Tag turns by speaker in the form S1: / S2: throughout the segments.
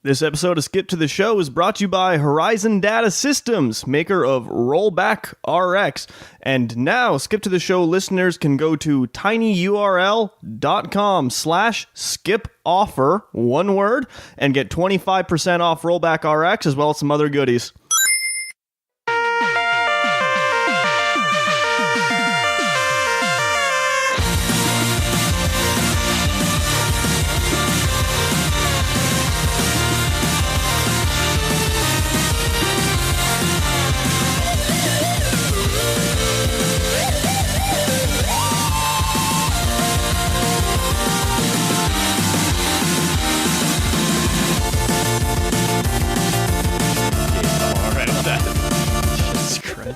S1: This episode of Skip to the Show is brought to you by Horizon Data Systems, maker of Rollback RX. And now, Skip to the Show listeners can go to tinyurl.com/skipoffer, one word, and get 25% off Rollback RX as well as some other goodies.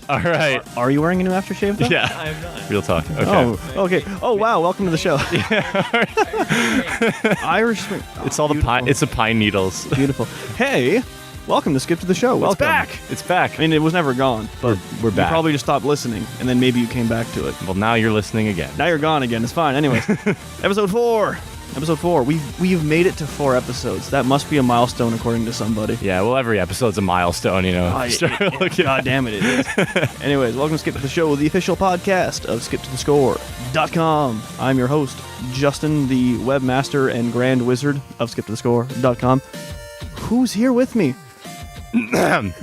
S2: All right.
S1: Are you wearing a new aftershave, though?
S2: Yeah.
S3: I'm not.
S2: Real talk. Okay.
S1: Oh, okay. Oh, wow. Welcome to the show. Irish swing. Oh,
S2: It's all the pine. It's the pine needles.
S1: Beautiful. Hey, welcome to Skip to the Show. Welcome.
S2: It's back. It's back.
S1: I mean, it was never gone, but
S2: We're back.
S1: You probably just stopped listening, and then maybe you came back to it.
S2: Well, now you're listening again.
S1: Now you're gone again. It's fine. Anyways, episode 4. Episode 4. We've made it to 4 episodes. That must be a milestone, according to somebody.
S2: Yeah. Well, every episode's a milestone, you know.
S1: God damn it, it is. Anyways, welcome to Skip to the Show, the official podcast of skiptothescore.com. I'm your host, Jhustin, the webmaster and grand wizard of skiptothescore.com. Who's here with me?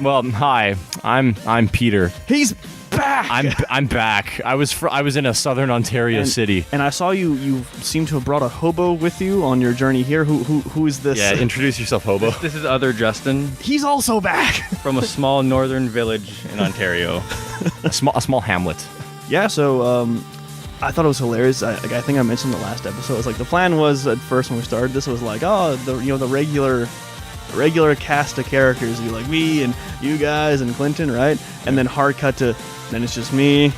S2: Well, hi. I'm Peter.
S1: He's back.
S2: I'm back. I was in a southern Ontario city.
S1: And I saw you seem to have brought a hobo with you on your journey here. Who is this?
S2: Yeah. Introduce yourself, hobo.
S3: This is other Jhustin
S1: He's also back.
S3: from a small northern village in Ontario.
S2: a small hamlet.
S1: Yeah, so I thought it was hilarious. I think I mentioned the last episode. It's like the plan was at first when we started this, it was like, oh, the regular cast of characters, you like me and you guys and Clinton, right? And then hard cut to then it's just me.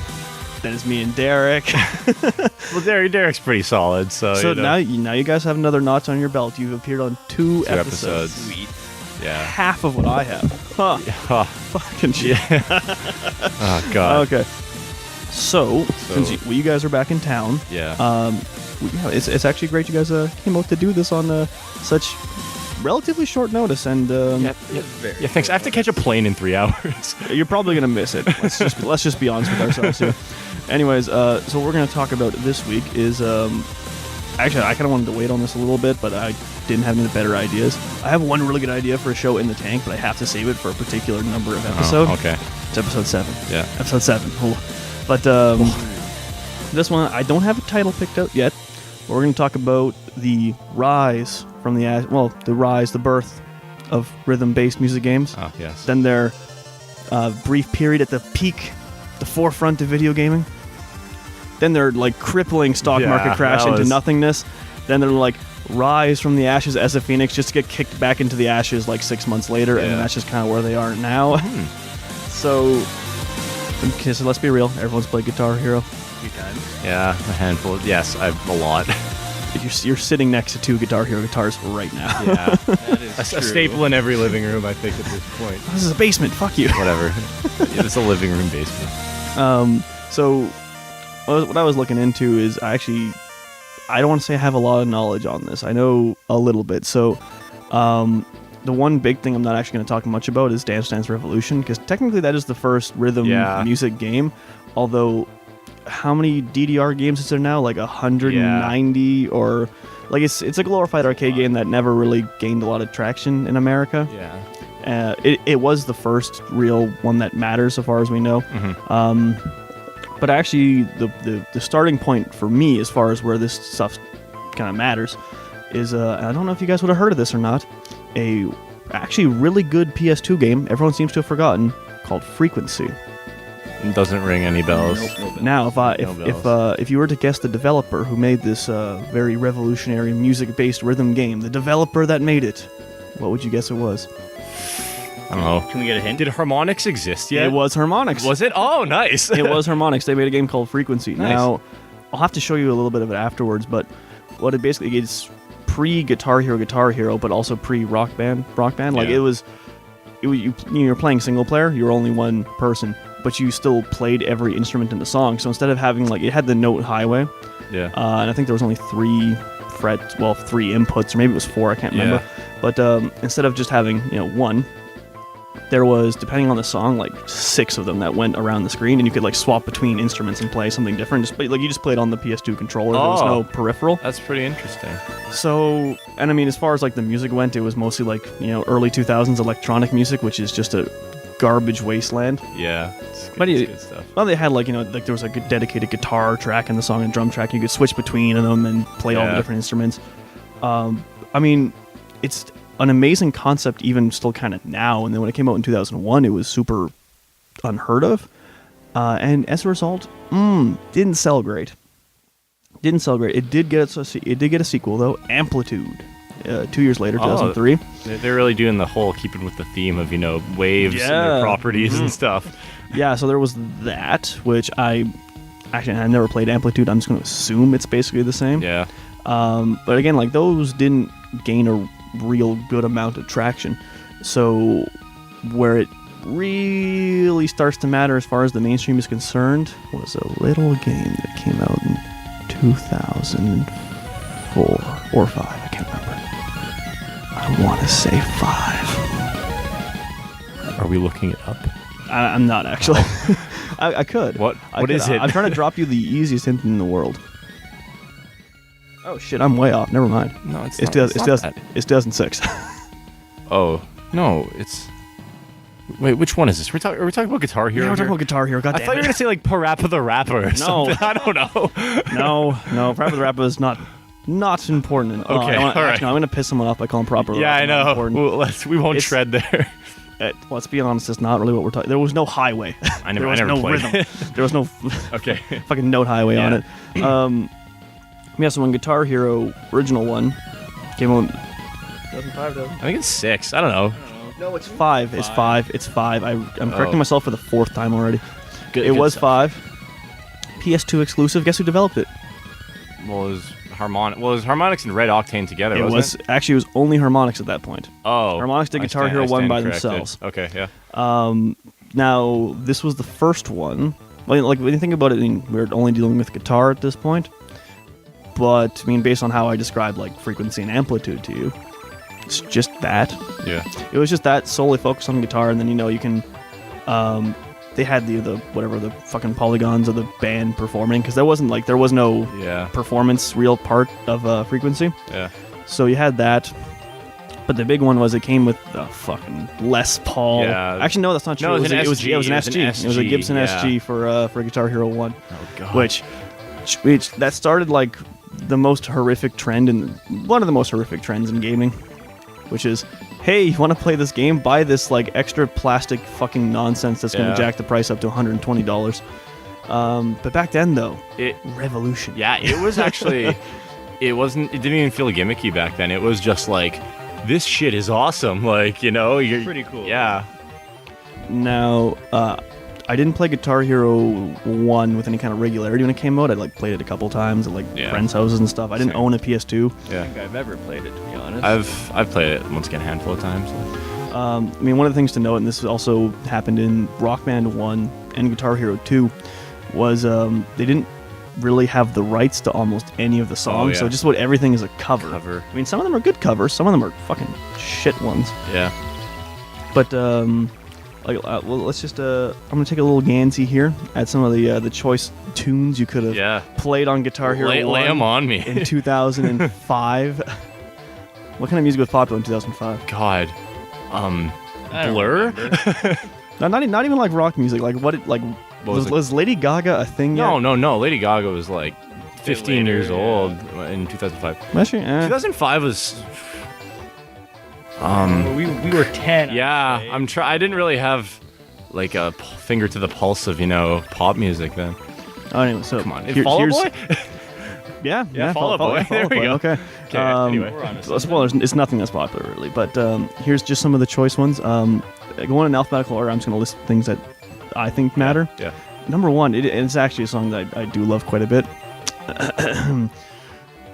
S1: Then it's me and Derek.
S2: Well, Derek's pretty solid. So
S1: So
S2: you know.
S1: now you guys have another notch on your belt. You've appeared on 2 episodes.
S3: Sweet.
S2: Yeah.
S1: Half of what I have. Huh.
S2: Huh.
S1: Fucking shit.
S2: Oh God.
S1: Okay. So since you guys are back in town,
S2: Yeah.
S1: it's actually great you guys came out to do this on such relatively short notice, and
S2: Yeah, thanks. I have to catch a plane in 3 hours.
S1: you're probably gonna miss it. Let's just be honest with ourselves here. Anyways, so what we're gonna talk about this week is actually I kind of wanted to wait on this a little bit, but I didn't have any better ideas. I have one really good idea for a show in the tank, but I have to save it for a particular number of episodes.
S2: Oh, okay.
S1: It's episode 7.
S2: Yeah.
S1: Episode 7. Oh. But this one I don't have a title picked out yet. But we're gonna talk about the rise from the birth of rhythm-based music games.
S2: Oh yes.
S1: Then their brief period at the peak, the forefront of video gaming. Then their like crippling stock market crash into nothingness. Then their like rise from the ashes as a phoenix, just to get kicked back into the ashes like 6 months later, and that's just kind of where they are now. So let's be real. Everyone's played Guitar Hero.
S3: Few times.
S2: Yeah, a handful. Yes, I've a lot.
S1: You're sitting next to 2 Guitar Hero guitars right now.
S2: Yeah.
S3: That is
S2: A
S3: true.
S2: staple in every living room, I think, at this point.
S1: This is a basement. Fuck you.
S2: Whatever. It's a living room basement.
S1: So what I was looking into is I don't want to say I have a lot of knowledge on this. I know a little bit. So the one big thing I'm not actually going to talk much about is Dance Dance Revolution, because technically that is the first rhythm music game. Although, how many DDR games is there now? Like 190 or like it's a glorified arcade game that never really gained a lot of traction in America.
S2: Yeah.
S1: It was the first real one that matters, so far as we know.
S2: Mm-hmm.
S1: But actually, the starting point for me, as far as where this stuff kind of matters, is and I don't know if you guys would have heard of this or not, a actually really good PS2 game everyone seems to have forgotten called Frequency.
S2: It doesn't ring any bells.
S3: Nope.
S1: Now,
S2: bells.
S1: if you were to guess the developer who made this very revolutionary music-based rhythm game, the developer that made it, what would you guess it was?
S2: I don't know.
S3: Can we get a hint?
S2: Did Harmonix exist yet?
S1: It was Harmonix.
S2: Was it? Oh, nice.
S1: It was Harmonix. They made a game called Frequency.
S2: Nice.
S1: Now, I'll have to show you a little bit of it afterwards, but what it basically is pre-Guitar Hero, but also pre-Rock Band. Like,
S2: Yeah.
S1: you're playing single player, you're only one person, but you still played every instrument in the song. So instead of having, like, it had the note highway,
S2: Yeah.
S1: and I think there was only 3 inputs, or maybe it was 4, I can't remember. But instead of just having one, there was, depending on the song, like 6 of them that went around the screen, and you could like swap between instruments and play something different. Just like you just played on the PS2 controller. There was no peripheral.
S2: That's pretty interesting.
S1: So, and I mean, as far as like the music went, it was mostly like early 2000s electronic music, which is just a garbage wasteland.
S2: Yeah, it's good,
S1: But
S2: it's good stuff.
S1: Well, they had like like there was a dedicated guitar track in the song and drum track. You could switch between them and play all the different instruments. I mean, it's an amazing concept even still kind of now, and then when it came out in 2001 it was super unheard of, and as a result didn't sell great. It did get a sequel though, Amplitude, 2 years later, 2003.
S2: They're really doing the whole keeping with the theme of waves and their properties and stuff.
S1: Yeah, so there was that, which I never played Amplitude. I'm just going to assume it's basically the same.
S2: Yeah.
S1: But again, like those didn't gain a real good amount of traction. So where it really starts to matter as far as the mainstream is concerned was a little game that came out in 2004 or 5. I can't remember. I want to say 5.
S2: Are we looking it up?
S1: I'm not actually. I could.
S2: What is it?
S1: I'm trying to drop you the easiest hint in the world. Oh shit, I'm way off. Never mind.
S2: No, it's
S1: It's
S2: not.
S1: It's 2006.
S2: Oh no, it's. Wait, which one is this? Are we talking about Guitar Hero?
S1: Yeah, we're talking
S2: here?
S1: about Guitar Hero. God
S2: I
S1: damn
S2: thought you were
S1: it.
S2: gonna say like Parappa the Rapper or something. I don't know.
S1: No. Parappa the Rapper is not important.
S2: Okay, all right.
S1: Actually, I'm gonna piss someone off by calling Parappa the
S2: Yeah,
S1: Rapper
S2: I
S1: not
S2: know.
S1: important.
S2: Well, we won't
S1: It's-
S2: tread there.
S1: Let's be honest, it's not really what we're talking. There was no highway.
S2: I
S1: there
S2: never
S1: was no
S2: played
S1: rhythm.
S2: it.
S1: There was no
S2: Okay.
S1: fucking note highway on
S2: Yeah.
S1: it. Yeah, so when Guitar Hero original one came out, 2005 though.
S2: I think it's 6. I don't know.
S1: No, it's 5. It's 5. It's 5. I'm correcting
S2: Oh.
S1: myself for the 4th time already.
S2: Good,
S1: It
S2: good
S1: was
S2: stuff.
S1: 5. PS2 exclusive. Guess who developed it?
S2: Well, it was Harmonix and Red Octane together.
S1: It
S2: wasn't
S1: was actually it was only Harmonix at that point.
S2: Oh,
S1: Harmonix did
S2: I
S1: Guitar
S2: stand-
S1: Hero
S2: I
S1: 1
S2: stand
S1: by
S2: corrected.
S1: themselves.
S2: Okay, yeah.
S1: Now this was the first one. Like when you think about it, I mean, we're only dealing with guitar at this point. But I mean, based on how I described like frequency and amplitude to you, it's just that.
S2: Yeah.
S1: It was just that solely focused on guitar, and then you can. They had the whatever the fucking polygons of the band performing, because there was no
S2: Yeah.
S1: performance real part of frequency.
S2: Yeah.
S1: So you had that. But the big one was it came with the fucking Les Paul.
S2: Yeah.
S1: Actually, no, that's not true.
S2: No, it was an
S1: it was
S2: SG.
S1: an SG. It was a Gibson
S2: yeah.
S1: SG for Guitar Hero 1.
S2: Oh god.
S1: Which that started like the most horrific trend one of the most horrific trends in gaming, which is, hey, you want to play this game? Buy this like extra plastic fucking nonsense that's going
S2: Yeah.
S1: to jack the price up to $120. But back then though, revolution.
S2: Yeah, it was actually. It didn't even feel gimmicky back then. It was just like, this shit is awesome. Like, you're
S3: Pretty cool.
S2: Yeah.
S1: Now, I didn't play Guitar Hero 1 with any kind of regularity when it came out. I like played it a couple times at like
S2: Yeah.
S1: friends' houses and stuff. I didn't
S2: Same.
S1: own a PS2.
S2: Yeah.
S3: I think I've ever played it, to be honest.
S2: I've played it once again a handful of times.
S1: I mean, one of the things to note, and this also happened in Rock Band 1 and Guitar Hero 2, was they didn't really have the rights to almost any of the songs,
S2: yeah.
S1: so just about everything is a cover.
S2: Cover.
S1: I mean, some of them are good covers, some of them are fucking shit ones.
S2: Yeah.
S1: But well, let's just I'm gonna take a little gansy here at some of the choice tunes you could have
S2: Yeah.
S1: played on Guitar Hero 1
S2: Lay them on me.
S1: in 2005. What kind of music was popular in 2005?
S2: God.
S3: I don't
S2: Blur?
S3: remember.
S1: Not even like rock music. Like what
S2: was it?
S1: was Lady Gaga a thing yet?
S2: No. Lady Gaga was like 15
S3: later,
S2: years
S3: yeah.
S2: old in 2005.
S1: Actually,
S2: 2005 was.
S3: Well, we were 10.
S2: Yeah,
S3: I'd say.
S2: I didn't really have like a finger to the pulse of pop music then.
S1: Oh, anyway, so
S2: Come on,
S1: here's-
S2: Fall Out Boy.
S1: Yeah,
S2: Fall Out Boy.
S1: Fall Out
S2: There we go.
S1: Okay.
S2: Okay, anyway.
S3: We're on to
S1: Well, spoilers. It's nothing that's popular really, but here's just some of the choice ones. Going in alphabetical order, I'm just gonna list things that I think matter.
S2: Yeah.
S1: Number one, it's actually a song that I do love quite a bit.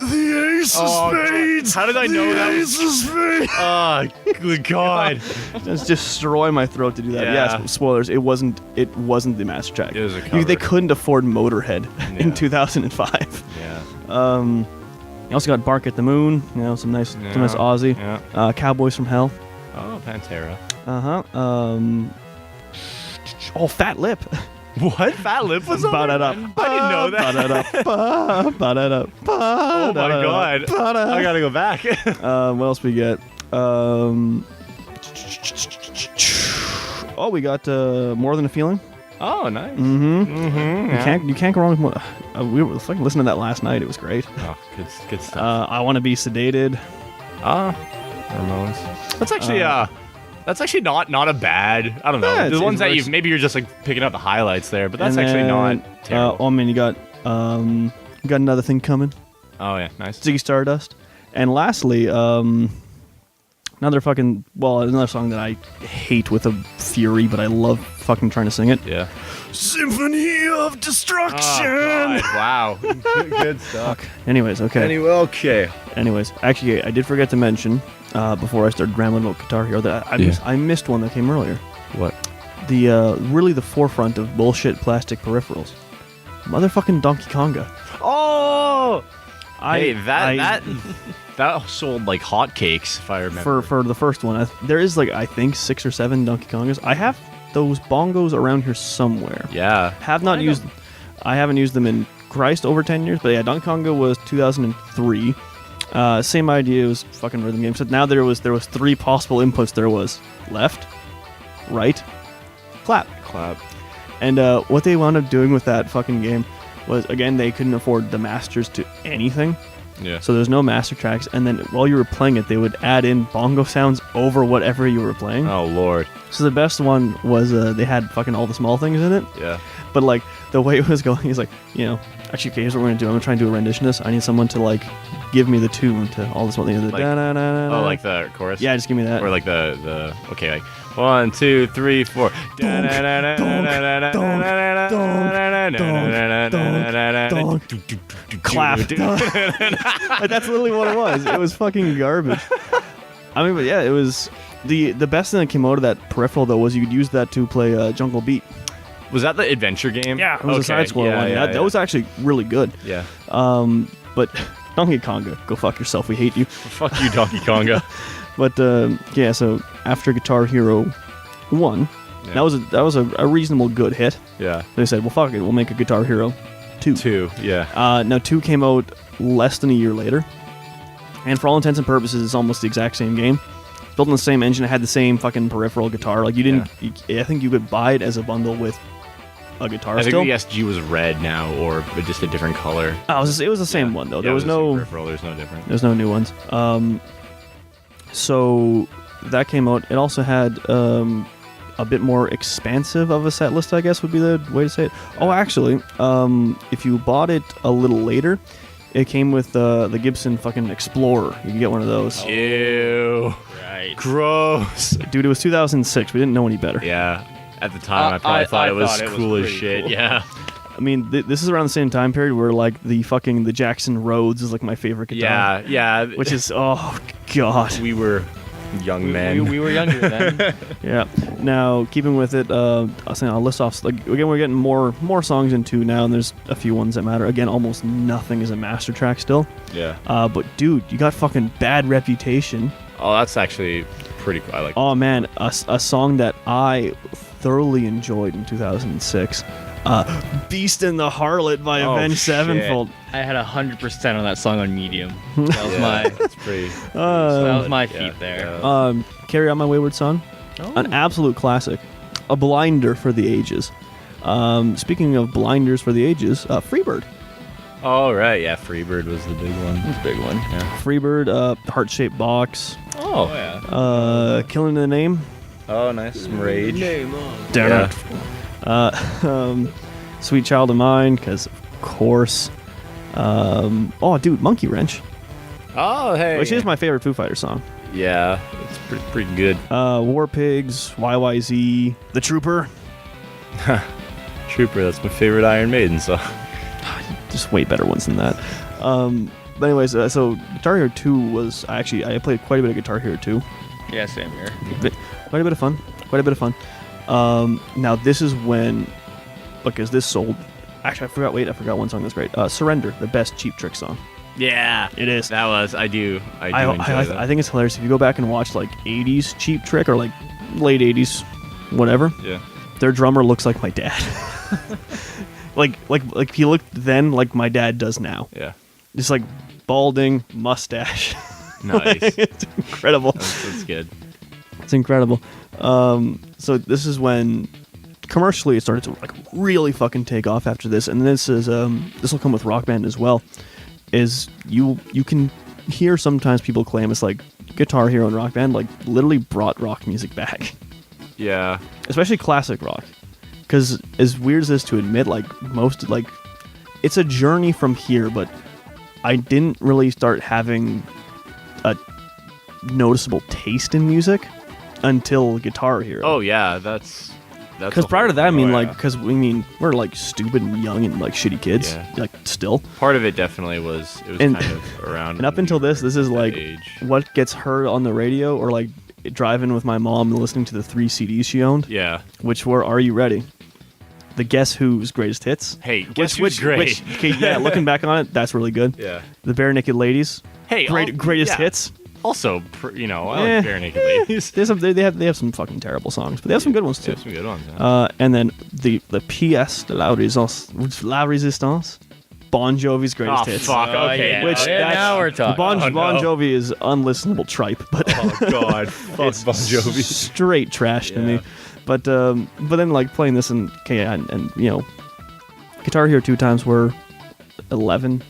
S1: The Ace
S2: of Spades. How did I know that?
S1: Ace of Spades.
S2: Oh, good God.
S1: Just destroy my throat to do that.
S2: Yeah.
S1: Yes, spoilers. It wasn't the master track.
S2: It was a
S1: They
S2: cover.
S1: couldn't afford Motorhead in
S2: Yeah.
S1: 2005.
S2: Yeah.
S1: You also got Bark at the Moon, some nice Aussie.
S2: Yeah.
S1: Cowboys from Hell.
S2: Oh, Pantera.
S1: Fat Lip.
S2: What? Fat Lip was on there? I didn't know that. Oh my god. I gotta go back.
S1: What else we get? We got More Than a Feeling.
S2: Oh, nice.
S1: You can't go wrong with more. We were fucking listening to that last night. It was great.
S2: Oh, good stuff.
S1: I Want to Be Sedated.
S2: Ramones. That's actually not a bad. I don't know.
S1: Yeah,
S2: the ones that
S1: works.
S2: maybe you're just like picking out the highlights there, but that's actually not terrible.
S1: You got Another Thing Coming.
S2: Oh yeah, nice.
S1: Ziggy Stardust. And lastly, another song that I hate with a fury, but I love fucking trying to sing it.
S2: Yeah.
S1: Symphony of Destruction.
S2: Oh, God. Wow. Good stuff.
S1: Fuck. Anyways, okay.
S2: Okay.
S1: Anyways, actually, I did forget to mention before I started rambling about Guitar Hero that I missed one that came earlier.
S2: What?
S1: Really the forefront of bullshit plastic peripherals. Motherfucking Donkey Konga.
S2: Oh! That sold like hotcakes, if I remember.
S1: For the first one, there is I think 6 or 7 Donkey Kongas. I have those bongos around here somewhere.
S2: Yeah.
S1: I haven't used them in Christ over 10 years, but yeah, Donkey Konga was 2003. Same idea, it was fucking rhythm game. So now there was 3 possible inputs. There was left, right, clap. And what they wound up doing with that fucking game was, again, they couldn't afford the masters to anything.
S2: Yeah.
S1: So there's no master tracks, and then while you were playing it, they would add in bongo sounds over whatever you were playing.
S2: Oh lord.
S1: So the best one was they had fucking all the small things in it.
S2: Yeah.
S1: But the way it was going, he's actually, okay, here's what we're gonna do. I'm gonna try and do a rendition of this. I need someone to give me the tune to all the small things.
S2: Like the chorus.
S1: Yeah, just give me that.
S2: Or the okay, 1, 2, 3, 4.
S1: Clap. That's literally what it was. It was fucking garbage. I mean, but yeah, it was the best thing that came out of that peripheral though was you could use that to play Jungle Beat.
S2: Was that the adventure game?
S1: Yeah, it was a side scroller one. That was actually really good.
S2: Yeah.
S1: But Donkey Konga, go fuck yourself. We hate you.
S2: Fuck you, Donkey Konga.
S1: But so after Guitar Hero 1, that was a reasonable good hit.
S2: Yeah.
S1: They said, well, fuck it, we'll make a Guitar Hero 2.
S2: 2, yeah.
S1: Now 2 came out less than a year later, and for all intents and purposes, it's almost the exact same game. It's built on the same engine. It had the same fucking peripheral guitar. I think you could buy it as a bundle with a guitar.
S2: I think
S1: still.
S2: the SG was red now, or just a different color.
S1: Oh, it was the same one though. There was no
S2: peripheral. There's no difference.
S1: There's no new ones. So that came out. It also had a bit more expansive of a set list, I guess would be the way to say it. Oh, actually, if you bought it a little later, it came with the Gibson fucking Explorer. You can get one of those.
S2: Ew.
S3: Right.
S2: Gross.
S1: Dude, it was 2006. We didn't know any better.
S2: Yeah. At the time, I probably thought it was cool as shit. Cool. Yeah.
S1: I mean, this is around the same time period where the Jackson Rhodes is my favorite guitar.
S2: Yeah.
S1: Which is, oh god.
S2: We were young men.
S3: We were younger then.
S1: Yeah. Now, keeping with it, I'll list off. Again, we're getting more songs into now, and there's a few ones that matter. Again, almost nothing is a master track still.
S2: Yeah.
S1: But dude, you got fucking Bad Reputation.
S2: Oh, that's actually pretty cool. I like.
S1: Oh man, a song that I thoroughly enjoyed in 2006. Beast and the Harlot by Avenged Sevenfold.
S3: I had 100% on that song on Medium. That was my.
S2: That's pretty.
S3: That was my feat there.
S1: Carry On My Wayward Son, an absolute classic, a blinder for the ages. Speaking of blinders for the ages, Freebird.
S2: Oh right, yeah, Freebird was the big one.
S3: That's a big one.
S2: Yeah.
S1: Freebird, Heart-Shaped Box.
S2: Oh
S1: yeah. Killing the Name.
S2: Oh nice, some Rage.
S1: Yeah. Sweet Child of Mine, because of course. Dude, Monkey Wrench.
S2: Oh hey.
S1: Which is my favorite Foo Fighters song.
S2: Yeah, it's pretty good.
S1: War Pigs, YYZ, The Trooper.
S2: Trooper, that's my favorite Iron Maiden song.
S1: Just way better ones than that. But anyways, so Guitar Hero 2 was I played quite a bit of Guitar Hero 2.
S3: Yeah, same here.
S1: Quite a bit of fun. Now this is when, because this sold. Actually, I forgot one song that's great. Surrender, the best Cheap Trick song.
S2: Yeah,
S1: It is.
S2: That was. I do enjoy that.
S1: I think it's hilarious if you go back and watch like 80s Cheap Trick or like late 80s, whatever.
S2: Yeah.
S1: Their drummer looks like my dad. like he looked then like my dad does now.
S2: Yeah.
S1: Just like balding, mustache.
S2: Nice.
S1: It's incredible.
S2: That's good.
S1: It's incredible. So this is when commercially it started to like really fucking take off after this, and this will come with Rock Band as well. Is you can hear sometimes people claim it's like Guitar Hero and Rock Band like literally brought rock music back,
S2: Yeah.
S1: especially classic rock. Because as weird as this to admit, like most like it's a journey from here, but I didn't really start having a noticeable taste in music until Guitar Hero.
S2: Oh yeah, that's
S1: Because
S2: the
S1: prior to
S2: whole-
S1: that, I mean,
S2: oh,
S1: like,
S2: yeah.
S1: because we're like stupid and young and like shitty kids,
S2: Yeah.
S1: like still.
S2: part of it definitely was
S1: And-
S2: kind of around.
S1: And up until this is
S2: that
S1: like
S2: age.
S1: what gets heard on the radio or like driving with my mom and listening to the 3 CDs she owned,
S2: Yeah.
S1: which were Are You Ready? The Guess Who's Greatest Hits.
S2: Hey, guess who's great?
S1: Okay, yeah, looking back on it, that's really good.
S2: Yeah.
S1: The Bare Naked Ladies.
S2: Hey,
S1: Greatest
S2: yeah.
S1: hits.
S2: Also, I
S1: Eh,
S2: like Bare Naked Ladies.
S1: They have some fucking terrible songs, but they have some good ones
S2: They
S1: too.
S2: have some good ones. Yeah.
S1: And then the pièce de la résistance, Bon Jovi's Greatest
S2: Oh,
S1: Hits.
S2: fuck. Okay.
S3: yeah.
S1: Which
S3: Yeah,
S1: that's-
S3: now we're talking.
S1: Bon
S2: Oh, no.
S1: Jovi is unlistenable tripe, but
S2: Oh God, fuck
S1: it's
S2: Bon Jovi.
S1: straight trash to
S2: Yeah.
S1: me. But then like playing this and you know, Guitar Hero 2 times we're 11,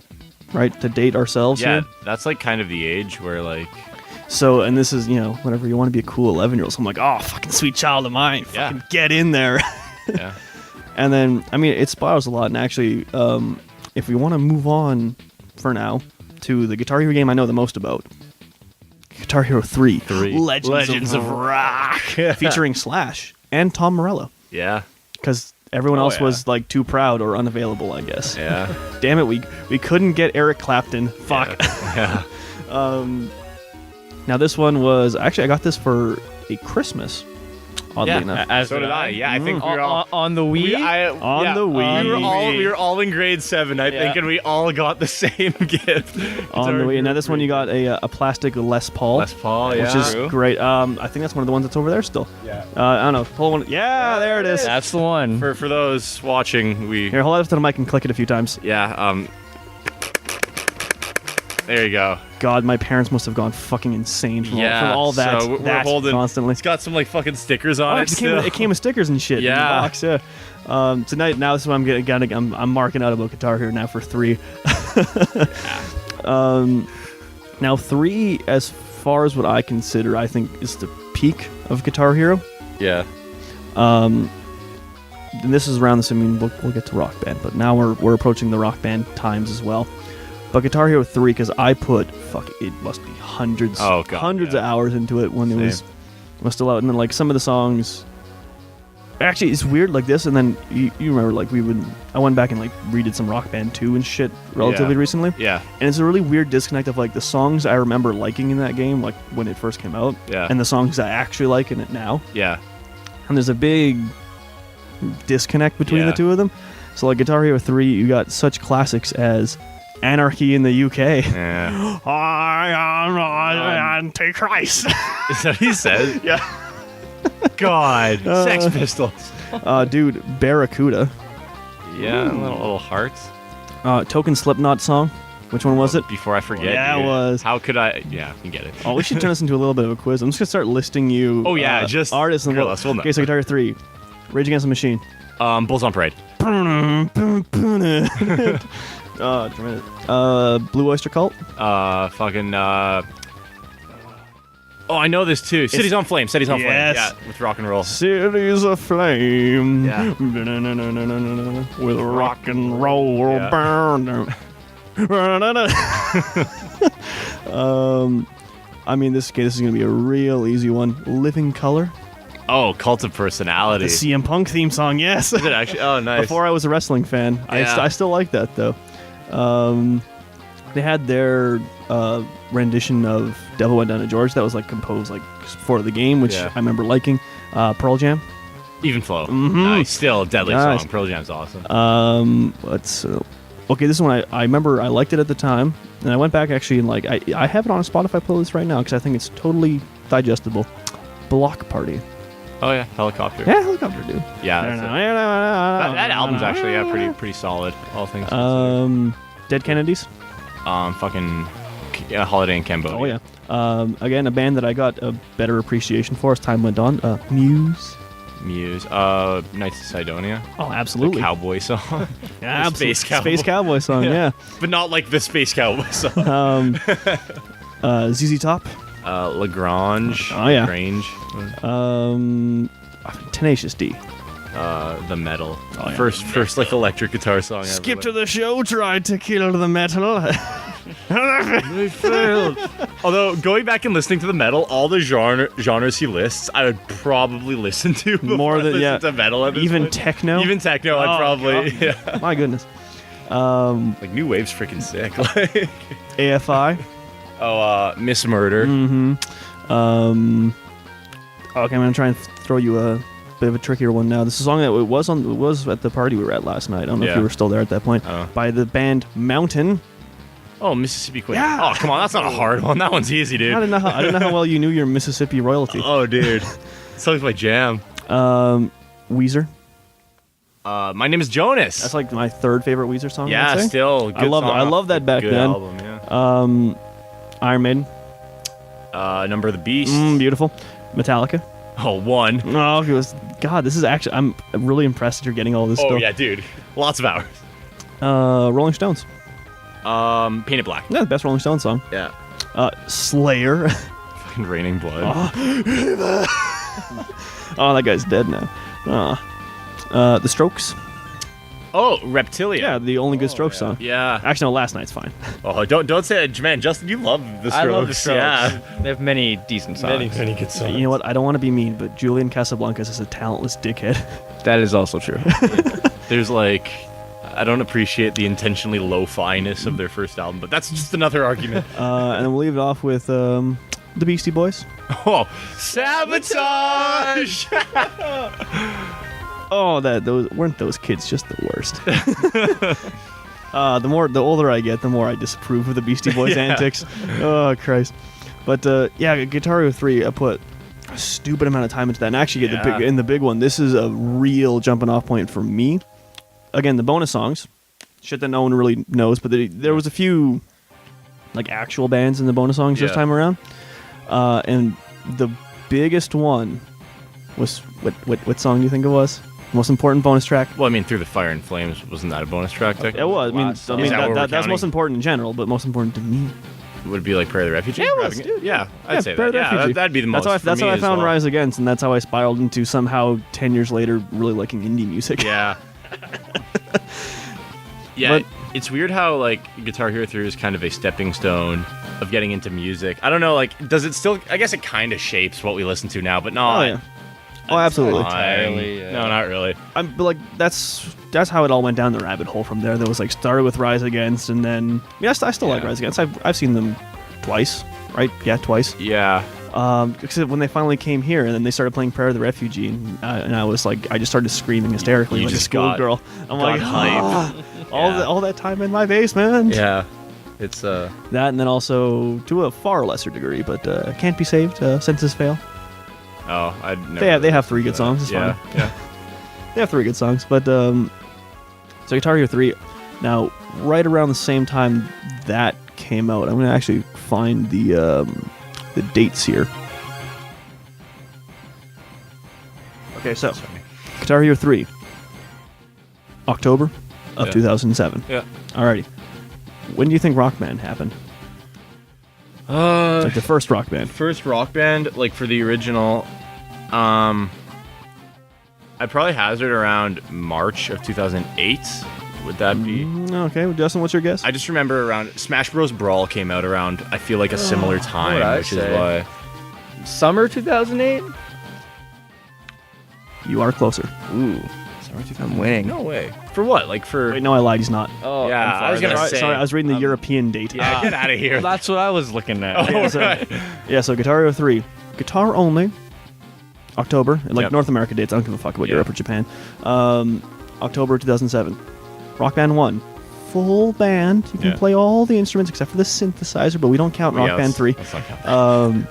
S1: right, to date ourselves
S2: Yeah,
S1: here.
S2: that's like kind of the age where like
S1: So, and this is, you know, whenever you want to be a cool 11-year-old, so I'm like, oh, fucking sweet child of mine,
S2: Yeah.
S1: fucking get in there.
S2: yeah.
S1: And then, I mean, it spirals a lot. And actually, if we want to move on for now to the Guitar Hero game I know the most about, Guitar Hero 3, Legends of Rock, featuring Slash and Tom Morello,
S2: Yeah.
S1: because everyone
S2: Oh,
S1: else
S2: yeah.
S1: was like too proud or unavailable, I guess.
S2: Yeah.
S1: Damn it, we couldn't get Eric Clapton. Fuck.
S2: Yeah.
S1: Now this one was actually I got this for a Christmas. Oddly
S2: Yeah.
S1: enough.
S3: As
S2: So did I. Yeah, I think we were all
S3: on the Wii.
S1: On the Wii.
S2: We were all in grade 7, I think,
S3: Yeah.
S2: and we all got the same gift.
S1: On the Wii. Now this one you got a plastic Les Paul.
S2: Les Paul, yeah.
S1: Which is great. I think that's one of the ones that's over there still.
S2: Yeah.
S1: I don't know. Pull one. Yeah, there it is.
S3: That's the one.
S2: For those watching, we
S1: Here, hold it up to the mic and click it a few times.
S2: there you go.
S1: God, my parents must have gone fucking insane from all that.
S2: So we're
S1: that
S2: holding
S1: constantly.
S2: It's got some like fucking stickers on
S1: Oh,
S2: it.
S1: it came with stickers and shit in the
S2: Yeah.
S1: box. Yeah. Tonight, now this is what I'm getting. I'm marking out about Guitar Hero now for 3. Now 3, as far as what I consider, I think is the peak of Guitar Hero.
S2: Yeah.
S1: And this is around this. I mean, we'll get to Rock Band, but now we're approaching the Rock Band times as well. But Guitar Hero 3, because I put it must be hundreds of hours into it when it was still out, and then like some of the songs. Actually, it's weird like this, and then you remember like I went back and like redid some Rock Band 2 and shit relatively recently.
S2: Yeah.
S1: And it's a really weird disconnect of like the songs I remember liking in that game, like when it first came out,
S2: Yeah.
S1: and the songs I actually like in it now.
S2: Yeah.
S1: And there's a big disconnect between the
S2: Yeah.
S1: two of them. So like Guitar Hero 3, you got such classics as Anarchy in the UK.
S2: Yeah.
S1: I am Antichrist.
S2: Is that what he said?
S1: Yeah.
S2: God. Sex Pistols.
S1: Dude, Barracuda.
S2: Yeah, little hearts.
S1: Token Slipknot song. Which one was it?
S2: Before I forget.
S1: Yeah, it
S2: dude.
S1: was.
S2: How could I? Yeah, you get it.
S1: Oh, we should turn this into a little bit of a quiz. I'm just going to start listing you
S2: Oh, yeah, just
S1: artists. And
S2: grill us, we'll know.
S1: Okay, so Guitar Hero 3. Rage Against the Machine.
S2: Bulls on Parade.
S1: Blue Oyster Cult.
S2: Fucking. Oh, I know this too. Cities on Flame. Cities on
S1: Yes.
S2: Flame. Yeah, with rock and roll.
S1: Cities aflame.
S2: Yeah.
S1: With rock and roll
S2: Yeah.
S1: burn. I mean, this is going to be a real easy one. Living Color.
S2: Oh, Cult of Personality.
S1: The CM Punk theme song, yes.
S2: Is it actually? Oh, nice.
S1: Before I was a wrestling fan.
S2: Yeah.
S1: I still like that, though. They had their rendition of Devil Went Down to George that was like composed like for the game, which
S2: Yeah.
S1: I remember liking. Pearl Jam.
S2: Even Flow.
S1: Mhm.
S2: Nice. Still a deadly
S1: Nice.
S2: song. Pearl Jam's awesome.
S1: Let's Okay, this one I remember I liked it at the time, and I went back actually and like I have it on a Spotify playlist right now because I think it's totally digestible. Block Party.
S2: Oh yeah, Helicopter.
S1: Yeah, Helicopter, dude.
S2: Yeah, that album's actually pretty solid. All things considered.
S1: Dead Kennedys.
S2: Fucking Holiday in Cambodia.
S1: Oh yeah. Again, a band that I got a better appreciation for as time went on. Muse.
S2: Muse. Knights of Sidonia.
S1: Oh,
S2: The
S1: absolutely.
S2: cowboy song.
S1: Yeah, absolutely.
S2: Space Cowboy.
S1: Space Cowboy song. Yeah.
S2: But not like the Space Cowboy song.
S1: ZZ Top.
S2: Lagrange.
S1: Oh, yeah.
S2: Grange.
S1: Tenacious D.
S2: The Metal.
S1: Oh, yeah.
S2: First like electric guitar song.
S1: Skip to the show, tried to kill the metal.
S2: They failed. Although going back and listening to the Metal, all the genres he lists, I would probably listen to
S1: More than
S2: to Metal. At this
S1: even
S2: point.
S1: techno.
S2: Even techno, I'd probably.
S1: God.
S2: Yeah.
S1: My goodness.
S2: Like New Wave's freaking sick. Like,
S1: AFI.
S2: Miss Murder.
S1: Okay, I'm gonna try and throw you a bit of a trickier one now. This is a song that it was at the party we were at last night. I don't know if
S2: Yeah.
S1: you were still there at that point. By the band Mountain.
S2: Oh, Mississippi Queen.
S1: Yeah.
S2: Oh, come on, that's not a hard one. That one's easy, dude.
S1: I didn't know how well you knew your Mississippi royalty.
S2: Oh, dude. Sounds like jam.
S1: Weezer.
S2: My Name is Jonas.
S1: That's like my third favorite Weezer song.
S2: yeah,
S1: I'd say.
S2: still. Good
S1: I love
S2: song
S1: I love
S2: off
S1: that
S2: the
S1: back
S2: good
S1: then.
S2: album, yeah.
S1: Iron Maiden.
S2: Number of the Beast.
S1: Beautiful. Metallica.
S2: Oh, one.
S1: Oh, it was God. This is actually. I'm really impressed that you're getting all this
S2: Oh,
S1: stuff.
S2: yeah, dude. Lots of hours.
S1: Rolling Stones.
S2: Painted Black.
S1: Yeah, the best Rolling Stones song.
S2: Yeah.
S1: Slayer.
S2: Fucking Raining Blood.
S1: Oh, that guy's dead now. The Strokes.
S2: Oh, Reptilia.
S1: Yeah, the only good Strokes song.
S2: Yeah.
S1: Actually, no, Last Night's fine.
S2: Oh, don't say it, man. Justin, you love the Strokes.
S3: I love the Strokes.
S2: Yeah.
S3: They have many decent songs.
S2: Many good songs.
S1: You know what? I don't want to be mean, but Julian Casablancas is a talentless dickhead.
S3: That is also true.
S2: There's like, I don't appreciate the intentionally lo-fi-ness of their first album, but that's just another argument.
S1: And then we'll leave it off with the Beastie Boys.
S2: Oh, Sabotage!
S1: Oh, weren't those kids just the worst? The older I get, the more I disapprove of the Beastie Boys antics. Oh Christ! But yeah, Guitar Hero 3, I put a stupid amount of time into that. And actually, the big one, this is a real jumping off point for me. Again, the bonus songs, shit that no one really knows, but there was a few like actual bands in the bonus songs this time around, and the biggest one was what song do you think it was? Most important bonus track?
S2: Well, I mean, Through the Fire and Flames, wasn't that a bonus track?
S1: It was.
S2: Is that what we're
S1: That's
S2: counting?
S1: most important in general, but most important to me.
S2: Would it be like Prayer of the Refugee?
S1: Yeah, it was, dude.
S2: Yeah, I'd say
S1: Prayer of
S2: that.
S1: the
S2: Yeah,
S1: Refugee.
S2: that'd be the most.
S1: That's how I
S2: as
S1: found
S2: well.
S1: Rise Against, and that's how I spiraled into somehow 10 years later really liking indie music.
S2: Yeah. Yeah,
S1: But-
S2: it's weird how like Guitar Hero 3 is kind of a stepping stone of getting into music. I don't know, like, does it still? I guess it kind of shapes what we listen to now, but no.
S1: Oh yeah. Oh, absolutely.
S3: Entirely, yeah.
S2: No, not really.
S1: But like that's how it all went down the rabbit hole from there. There was like started with Rise Against, and then I still like
S2: Yeah.
S1: Rise Against. I've seen them twice, right? Yeah, twice.
S2: Yeah.
S1: Because when they finally came here, and then they started playing Prayer of the Refugee, and I was like, I just started screaming hysterically
S2: You
S1: like a
S2: just got-
S1: schoolgirl. I'm like,
S2: hype.
S1: all that time in my basement.
S2: Yeah. It's
S1: That, and then also to a far lesser degree, but Can't Be Saved, Senses Fail.
S2: Oh, I'd never.
S1: They have 3 good songs. It's
S2: Yeah.
S1: fine.
S2: Yeah.
S1: They have 3 good songs, but so Guitar Hero 3. Now, right around the same time that came out, I'm gonna actually find the dates here. Okay, so Guitar Hero 3, October of 2007.
S2: Yeah.
S1: Alrighty. When do you think Rock Band happened? It's like the first Rock Band.
S2: First Rock Band, like for the original, I'd probably hazard around March of 2008. Would that be?
S1: Okay, well, Justin, what's your guess?
S2: I just remember around Smash Bros. Brawl came out around, I feel like a similar time,
S3: would I
S2: which is
S3: say?
S2: why.
S3: Summer 2008?
S1: You are closer.
S3: Ooh, I'm winning.
S2: No way. For what? Like for.
S1: Wait, no, I lied. He's not.
S3: Oh,
S2: Yeah,
S3: I'm
S2: I was gonna
S3: farther.
S2: say-
S1: Sorry, I was reading the European date.
S2: Yeah, get out of here.
S3: That's what I was looking at.
S2: Oh,
S1: so,
S2: right.
S1: yeah, so Guitar Hero 3, guitar only, October, like
S2: Yep.
S1: North America dates. I don't give a fuck about
S2: Yeah.
S1: Europe or Japan. October 2007. Rock Band 1, full band. You can play all the instruments except for the synthesizer, but we don't count Rock Band 3.
S2: Let's not count.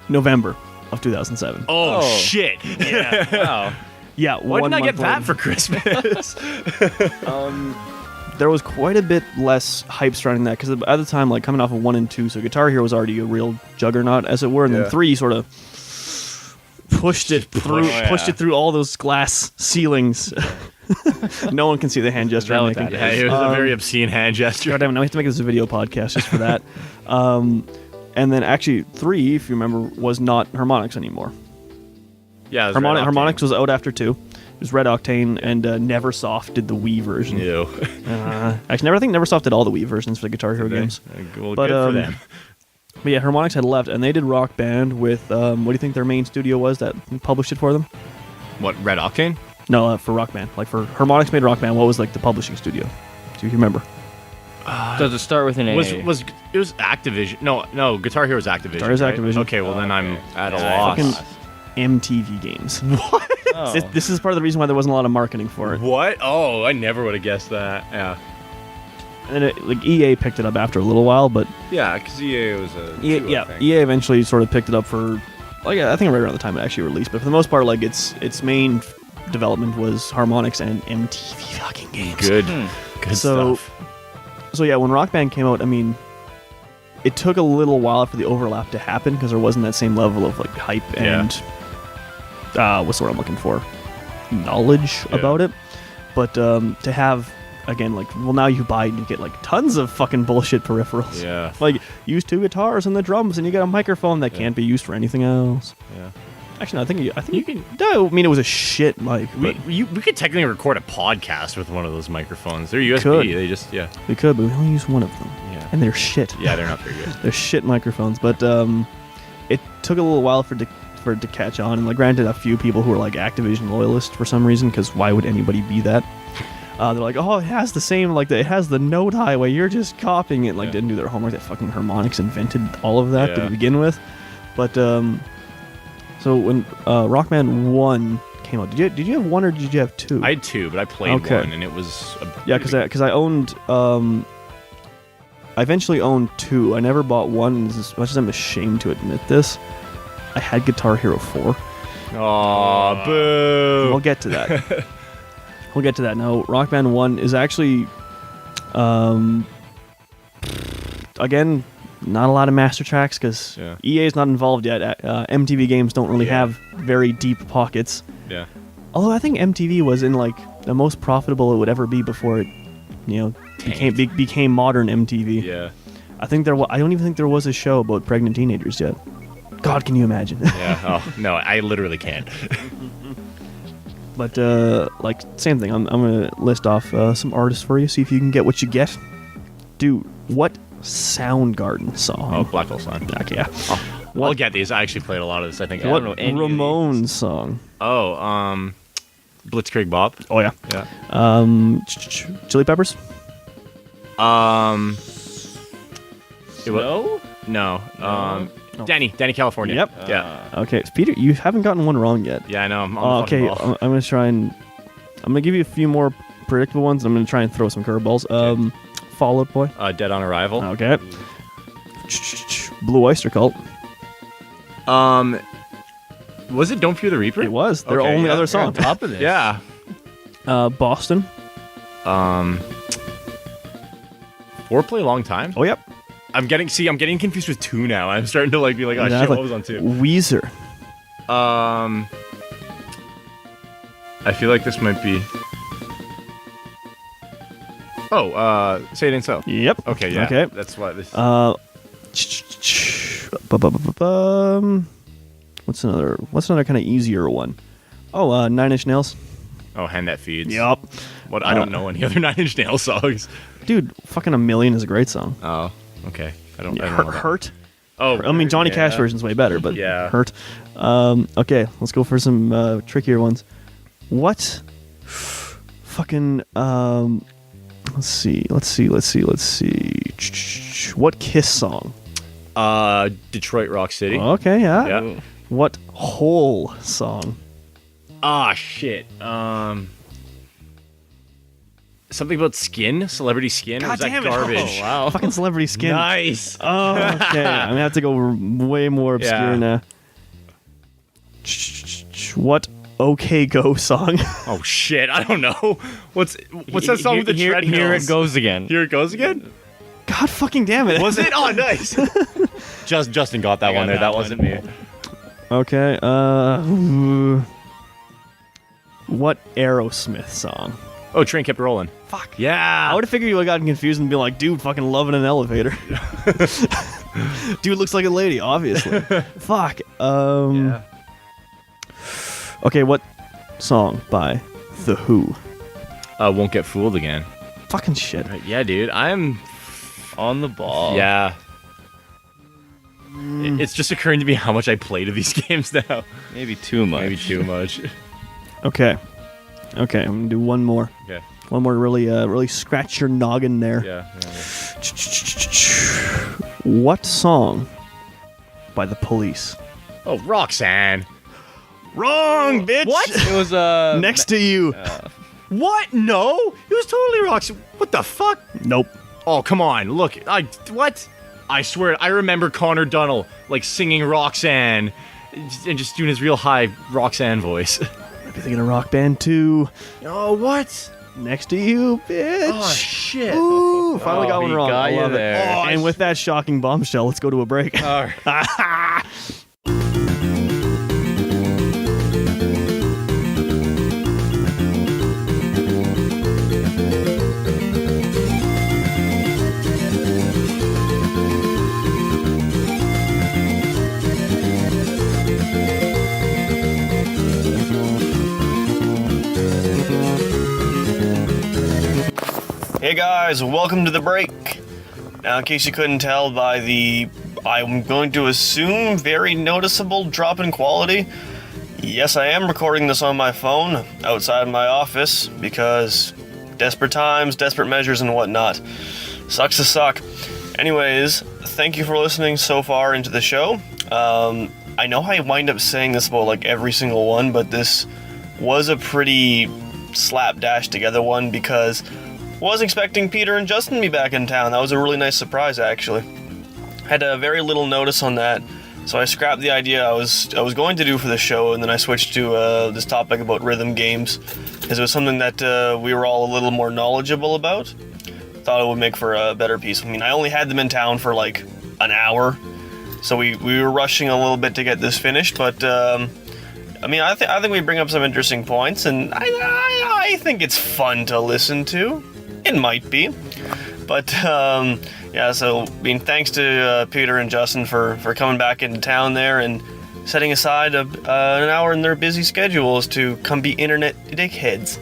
S1: November of 2007.
S2: Oh, shit.
S3: Yeah. Wow.
S1: Yeah.
S2: Why didn't I get that
S1: later.
S2: for Christmas?
S1: There was quite a bit less hype surrounding that because at the time, like coming off of 1 and 2, so Guitar Hero was already a real juggernaut, as it were, and then 3 sort of pushed it through all those glass ceilings. No one can see the hand gesture I'm making.
S2: Yeah, it was a very obscene hand gesture.
S1: God damn it, now we have to make this a video podcast just for that. And then actually 3, if you remember, was not Harmonix anymore.
S2: Yeah,
S1: Harmonix was out after 2. It was Red Octane, and Neversoft did the Wii version.
S2: Ew.
S1: Actually, I think Neversoft did all the Wii versions for the Guitar Hero games.
S2: Well,
S1: But,
S2: good for them.
S1: But yeah, Harmonix had left, and they did Rock Band with, what do you think their main studio was that published it for them?
S2: What, Red Octane?
S1: No, for Rock Band. Like, for Harmonix made Rock Band, what was, like, the publishing studio? Do you remember?
S3: Does it start with an A?
S2: Was Activision? No, Guitar Hero was Activision.
S1: Guitar Hero's
S2: right?
S1: Activision.
S2: Okay, well then I'm at a
S3: Yeah,
S2: loss.
S1: fucking MTV games.
S2: What?
S3: Oh.
S1: This is part of the reason why there wasn't a lot of marketing for it.
S2: What? Oh, I never would have guessed that. Yeah.
S1: And like EA picked it up after a little while, but
S2: Yeah, because EA was a.
S1: EA eventually sort of picked it up for, like, I think right around the time it actually released. But for the most part, like its main development was Harmonix and MTV fucking games.
S2: Good. Good
S1: So-
S2: stuff.
S1: So yeah, when Rock Band came out, I mean, it took a little while for the overlap to happen because there wasn't that same level of like hype and what's the word I'm looking for? Knowledge about it. But to have, again, like, well, now you buy it and you get like tons of fucking bullshit peripherals.
S2: Yeah.
S1: Like, use 2 guitars and the drums, and you get a microphone that can't be used for anything else.
S2: Yeah.
S1: Actually, no, I think you can. No, I mean, it was a shit mic.
S2: We
S1: But
S2: we could technically record a podcast with one of those microphones. They're USB.
S1: Could.
S2: They just
S1: we could, but we only use one of them.
S2: Yeah.
S1: And they're shit.
S2: Yeah, they're not very good.
S1: They're shit microphones. But it took a little while for it to catch on. And like, granted, a few people who are like Activision loyalists for some reason, because why would anybody be that? They're like, oh, it has the same, like, it has the note highway. You're just copying it. Like, didn't do their homework. That fucking Harmonix invented all of that to begin with. But so when Rock Band 1 came out, did you have 1 or did you have 2?
S2: I had 2, but I played 1, and it was
S1: because I owned. I eventually owned 2. I never bought 1. As much as I'm ashamed to admit this, I had Guitar Hero 4.
S2: Oh, boo!
S1: We'll get to that. We'll get to that. Now, Rock Band 1 is actually, again, not a lot of master tracks because EA is not involved yet. MTV games don't really have very deep pockets.
S2: Yeah.
S1: Although I think MTV was in like the most profitable it would ever be before it, became modern MTV.
S2: Yeah.
S1: I think I don't even think there was a show about pregnant teenagers yet. God, can you imagine?
S2: Yeah. Oh no, I literally can't.
S1: But like, same thing. I'm gonna list off some artists for you. See if you can get what you get. Dude, what Soundgarden song?
S2: Oh, Black Hole Sun.
S1: Okay, yeah.
S2: I'll get these. I actually played a lot of this. I think.
S1: What
S2: I don't know any
S1: Ramones song?
S2: Oh, Blitzkrieg Bop.
S1: Oh yeah.
S2: Yeah.
S1: Chili Peppers.
S2: No. Danny California.
S1: Yep.
S2: Yeah.
S1: Okay, so Peter, you haven't gotten one wrong yet.
S2: Yeah, I know. I'm on the
S1: okay,
S2: fucking ball.
S1: I'm gonna try and give you a few more predictable ones. I'm gonna try and throw some curveballs. Fall Out Boy.
S2: Dead on Arrival.
S1: Okay. Blue Oyster Cult.
S2: Was it Don't Fear the Reaper?
S1: It was their
S2: Okay,
S1: only
S2: yeah.
S1: other song.
S3: On top of this.
S2: Yeah.
S1: Boston.
S2: Foreplay Long Time.
S1: Oh yep.
S2: I'm getting confused with 2 now. I'm starting to be like, oh
S1: Yeah,
S2: shit,
S1: like
S2: what was on 2?
S1: Weezer.
S2: I feel like this might be. Oh, Say It Ain't So.
S1: Yep.
S2: Okay, yeah.
S1: Okay.
S2: That's why this.
S1: What's another kind of easier one? Oh, Nine Inch Nails.
S2: Oh, Hand That Feeds.
S1: Yep.
S2: What? I don't know any other Nine Inch Nails songs.
S1: Dude, fucking A Million is a great song.
S2: Oh, okay. I don't know that.
S1: Hurt.
S2: Oh,
S1: I mean, Johnny
S2: yeah.
S1: Cash version's way better, but
S2: Yeah.
S1: Hurt. Okay, let's go for some trickier ones. What? Fucking let's see. What Kiss song?
S2: Detroit Rock City.
S1: Okay, yeah.
S2: Yeah.
S1: What Hole song?
S2: Ah, shit. something about skin, celebrity skin. Or
S1: God
S2: is that
S1: damn it.
S2: garbage?
S3: Oh, wow.
S1: Fucking celebrity skin.
S2: Nice.
S1: Oh, okay. I'm gonna have to go way more obscure
S2: Yeah.
S1: now. What OK Go song?
S2: Oh shit! I don't know. What's that song with the
S3: here,
S2: treadmills?
S3: here it goes again.
S2: Here it goes again.
S1: God fucking damn it.
S2: Was it? Oh, nice. Justin got that
S3: I got
S2: one there.
S3: that
S2: That
S3: one.
S2: wasn't me.
S1: Okay. What Aerosmith song?
S2: Oh, train kept rolling.
S1: Fuck.
S2: Yeah.
S1: I would have figured you would have gotten confused and been like, dude, fucking loving an elevator. Dude looks like a lady, obviously. Fuck.
S2: Yeah.
S1: Okay, what song by The Who?
S2: Won't get fooled again.
S1: Fucking shit.
S2: Right, yeah, dude. I'm.
S3: On the ball.
S2: Yeah. It's just occurring to me how much I played of these games now.
S3: Maybe too much.
S2: Maybe too much.
S1: Okay. Okay, I'm gonna do one more.
S2: Okay.
S1: One more really scratch your noggin there.
S2: Yeah.
S1: What song by The Police?
S2: Oh, Roxanne.
S1: Wrong, bitch!
S2: What?
S3: It was
S1: Next to you.
S2: What? No. It was totally Roxanne. What the fuck?
S1: Nope.
S2: Oh, come on. Look. What? I swear, I remember Connor Dunnell, like, singing Roxanne and just doing his real high Roxanne voice.
S1: Might be thinking of Rock Band 2.
S2: Oh, what?
S1: Next to you, bitch.
S2: Oh, shit.
S1: Ooh, finally got one
S3: he
S1: wrong.
S3: got
S1: I
S3: you
S1: love it.
S3: there.
S2: Oh,
S1: And with that shocking bombshell, let's go to a break.
S2: All right.
S1: Hey guys, welcome to the break. Now, in case you couldn't tell by the, I'm going to assume, very noticeable drop in quality, yes, I am recording this on my phone outside my office because desperate times, desperate measures, and whatnot. Sucks to suck. Anyways, thank you for listening so far into the show. I know I wind up saying this about like every single one, but this was a pretty slapdash together one because was expecting Peter and Jhustin to be back in town. That was a really nice surprise, actually. Had very little notice on that, so I scrapped the idea I was going to do for the show, and then I switched to this topic about rhythm games, because it was something that we were all a little more knowledgeable about. Thought it would make for a better piece. I mean, I only had them in town for like an hour, so we were rushing a little bit to get this finished, but I mean, I think we bring up some interesting points, and I think it's fun to listen to. It might be, but yeah. So, I mean, thanks to Peter and Jhustin for coming back into town there and setting aside an hour in their busy schedules to come be internet dickheads.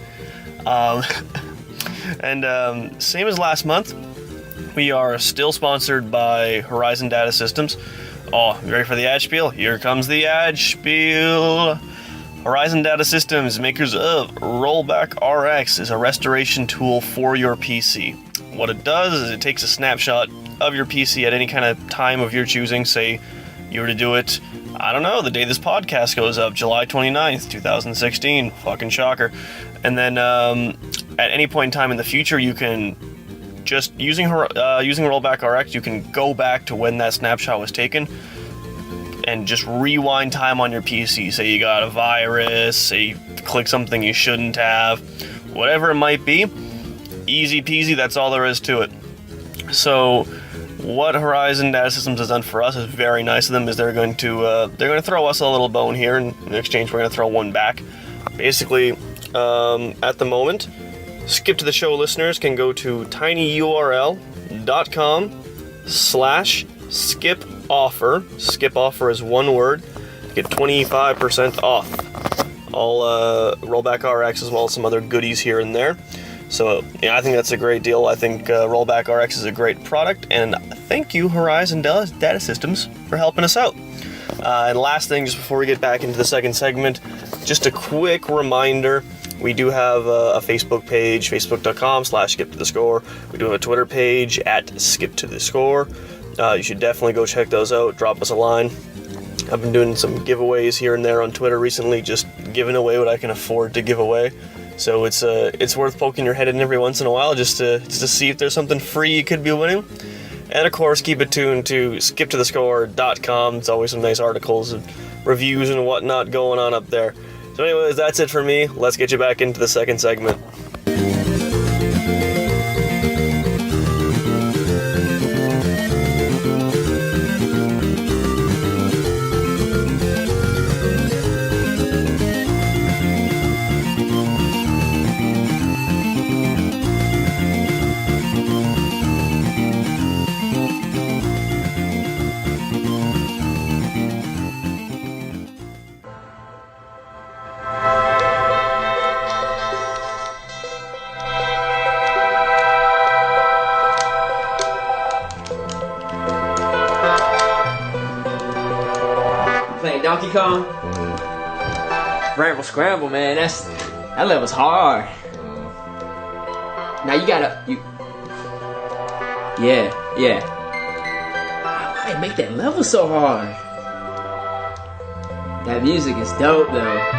S1: And same as last month, we are still sponsored by Horizon Data Systems. Oh, you ready for the ad spiel? Here comes the ad spiel. Horizon Data Systems, makers of Rollback RX, is a restoration tool for your PC. What it does is it takes a snapshot of your PC at any kind of time of your choosing. Say you were to do it, I don't know, the day this podcast goes up, July 29th, 2016. Fucking shocker. And then at any point in time in the future, you can just, using Rollback RX, you can go back to when that snapshot was taken and just rewind time on your PC. Say you got a virus, say you click something you shouldn't have, whatever it might be, easy peasy, that's all there is to it. So what Horizon Data Systems has done for us is very nice of them, is they're going to throw us a little bone here, and in exchange we're going to throw one back. Basically, at the moment, Skip to the Show listeners can go to tinyurl.com/skip offer. Skip offer is one word. Get 25% off all Rollback RX as well as some other goodies here and there. So yeah, I think that's a great deal. I think Rollback RX is a great product, and thank you Horizon Data Systems for helping us out. And last thing, just before we get back into the second segment, just a quick reminder. We do have a Facebook page, facebook.com/skiptothescore. We do have a Twitter page @skiptothescore. You should definitely go check those out. Drop us a line. I've been doing some giveaways here and there on Twitter recently, just giving away what I can afford to give away.
S4: So it's worth poking your head in every once in a while just to see if there's something free you could be winning. And of course, keep it tuned to skiptothescore.com. It's always some nice articles and reviews and whatnot going on up there. So anyways, that's it for me. Let's get you back into the second segment.
S5: Donkey Kong? Ramble Scramble, man, that level's hard. Now you gotta, yeah. Why make that level so hard? That music is dope, though.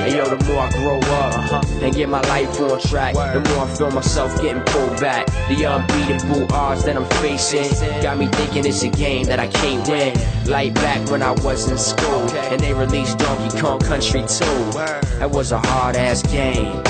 S5: Yo, the more I grow up and get my life on track, the more I feel myself getting pulled back. The unbeatable odds that I'm facing got me thinking it's a game that I can't win. Like back when I was in school and they released Donkey Kong Country 2. That was a hard-ass game.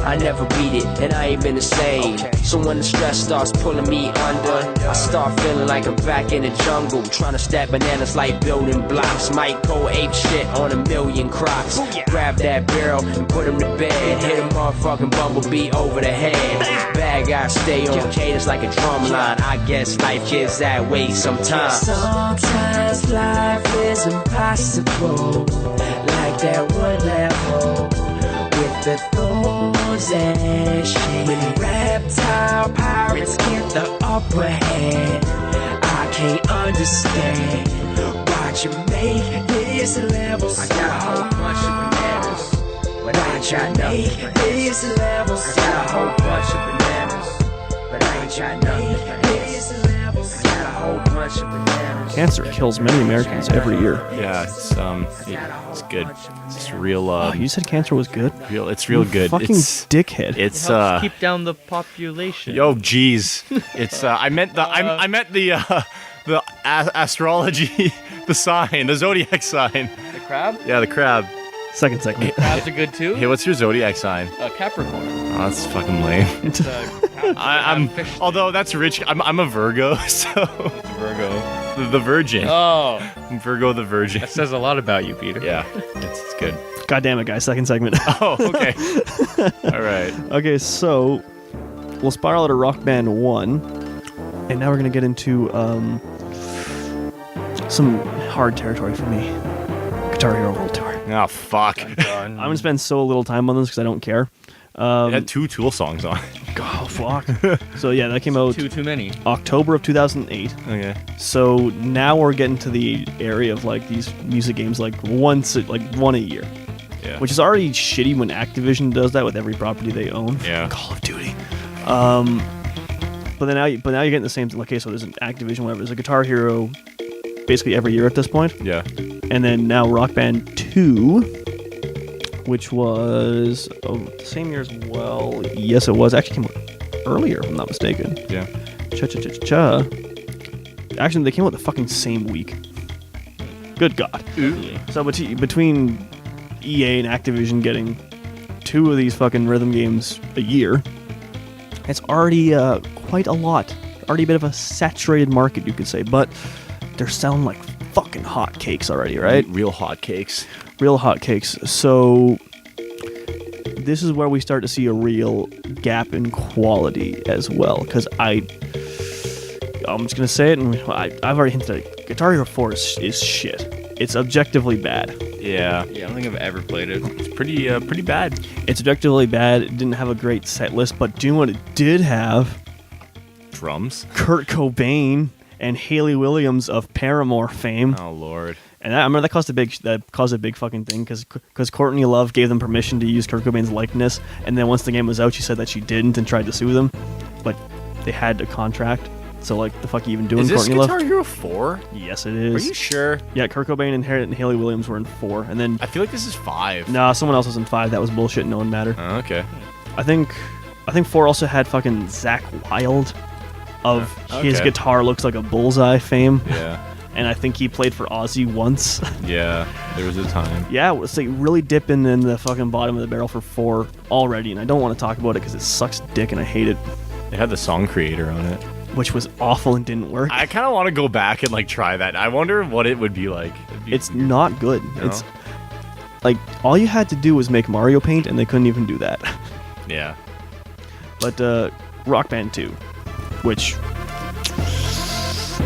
S5: I never beat it, and I ain't been the same. So when the stress starts pulling me under, I start feeling like I'm back in the jungle, trying to stack bananas like building blocks. Might go ape shit on a million crocs. Grab that barrel and put him to bed. Hit a motherfucking bumblebee over the head. Bad guys stay on cadence like a drum line. I guess life is that way sometimes.
S6: Sometimes life is impossible, like that one level with the thorns and shit. When reptile pirates get the upper hand, I can't understand why'd you make this level so hard. I got a whole bunch of bananas, but I ain't trying to make this level so hard. I got a whole bunch of bananas, but I ain't trying to make this level so hard. I got a whole bunch of bananas.
S1: Cancer kills many Americans every year.
S2: Yeah, it's good. It's real.
S1: You said cancer was good?
S2: It's real good.
S1: Fucking
S2: it's
S1: dickhead.
S2: It's
S3: helps keep down the population.
S2: Yo, jeez. It's I meant the astrology, the sign, the zodiac sign.
S3: The crab?
S2: Yeah, the crab.
S1: Second segment.
S3: Crabs are good too.
S2: Hey, what's your zodiac sign?
S3: Capricorn.
S2: Oh, that's fucking lame.
S3: It's
S2: I'm although that's rich. I'm a Virgo, so
S3: Virgo.
S2: The Virgin.
S3: Oh,
S2: Virgo the Virgin.
S3: that says a lot about you, Peter.
S2: Yeah, it's good.
S1: God damn it, guys. Second segment.
S2: Oh, okay. All right.
S1: Okay, so we'll spiral out of Rock Band 1, and now we're going to get into some hard territory for me. Guitar Hero World Tour.
S2: Oh, fuck.
S1: I'm going to spend so little time on this because I don't care.
S2: It had 2 Tool songs on.
S1: Oh, fuck. So, yeah, that came out
S3: Too many.
S1: October of 2008.
S2: Okay.
S1: So now we're getting to the area of like these music games like one a year.
S2: Yeah.
S1: Which is already shitty when Activision does that with every property they own.
S2: Yeah.
S1: Call of Duty. But now you're getting the same thing. Okay, so there's an Activision, whatever. There's a Guitar Hero basically every year at this point.
S2: Yeah.
S1: And then now Rock Band 2, which was the same year as well. Yes, it was. Actually came out earlier, if I'm not mistaken.
S2: Yeah.
S1: Cha-cha-cha-cha. Actually, they came out the fucking same week. Good God.
S3: Ooh.
S1: So between EA and Activision getting 2 of these fucking rhythm games a year, it's already quite a lot. Already a bit of a saturated market, you could say. But they're selling like fucking hotcakes already, right?
S2: Real hotcakes.
S1: Real hotcakes. So this is where we start to see a real gap in quality as well. Because I'm just gonna say it, and I've already hinted at it. Guitar Hero 4 is shit. It's objectively bad.
S2: Yeah.
S3: Yeah, I don't think I've ever played it.
S2: It's pretty bad.
S1: It's objectively bad. It didn't have a great set list, but do you know what it did have?
S2: Drums.
S1: Kurt Cobain and Hayley Williams of Paramore fame.
S2: Oh, Lord.
S1: And I remember that caused a big fucking thing because Courtney Love gave them permission to use Kurt Cobain's likeness, and then once the game was out, she said that she didn't and tried to sue them, but they had a contract. So like, the fuck are you even doing,
S2: Is this
S1: Courtney
S2: Guitar
S1: Love?
S2: Hero 4?
S1: Yes, it is.
S2: Are you sure?
S1: Yeah, Kurt Cobain and Haley Williams were in 4, and then
S2: I feel like this is 5.
S1: nah, someone else was in 5. That was bullshit. No one mattered.
S2: Oh, okay.
S1: I think 4 also had fucking Zach Wilde of his
S2: Okay.
S1: guitar looks like a bullseye fame.
S2: Yeah.
S1: And I think he played for Ozzy once.
S2: Yeah. There was a time.
S1: Yeah, it was like really dipping in the fucking bottom of the barrel for 4 already, and I don't want to talk about it because it sucks dick and I hate it,
S2: They had the song creator on it.
S1: which was awful and didn't work.
S2: I kind of want to go back and like try that. I wonder what it would be like. It'd be
S1: It's
S2: weird.
S1: not good.
S2: No?
S1: It's like all you had to do was make Mario Paint, and they couldn't even do that.
S2: Yeah.
S1: But Rock Band 2, which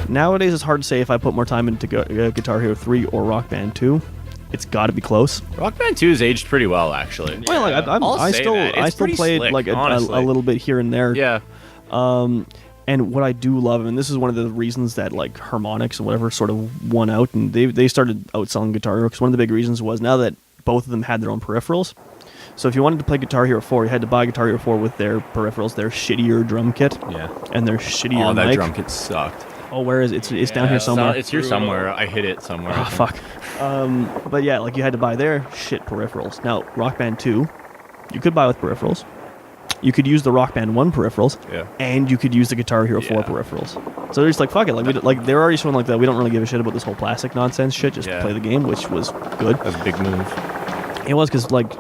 S1: nowadays it's hard to say if I put more time into Guitar Hero 3 or Rock Band 2. It's got to be close.
S2: Rock Band 2 has aged pretty well, actually.
S1: Well, like, I still
S2: pretty
S1: played
S2: slick,
S1: like a
S2: honestly.
S1: little bit here and there.
S2: Yeah.
S1: And what I do love, and this is one of the reasons that like Harmonix and whatever sort of won out, and they started outselling Guitar Hero, because one of the big reasons was now that both of them had their own peripherals. So if you wanted to play Guitar Hero 4, you had to buy Guitar Hero 4 with their peripherals, their shittier drum kit,
S2: Yeah.
S1: and their shittier
S2: Oh, that
S1: mic.
S2: drum kit sucked.
S1: Oh, where is it? It's down here somewhere.
S2: It's here somewhere. I hit it somewhere.
S1: Oh, fuck. But yeah, like you had to buy their shit peripherals. Now, Rock Band 2, you could buy with peripherals. You could use the Rock Band 1 peripherals,
S2: Yeah.
S1: and you could use the Guitar Hero 4
S2: Yeah.
S1: peripherals. So they're just like, fuck it. Like, they're already showing like that. We don't really give a shit about this whole plastic nonsense shit. Just
S2: Yeah.
S1: play the game, which was good.
S2: That's a big move.
S1: It was because, like,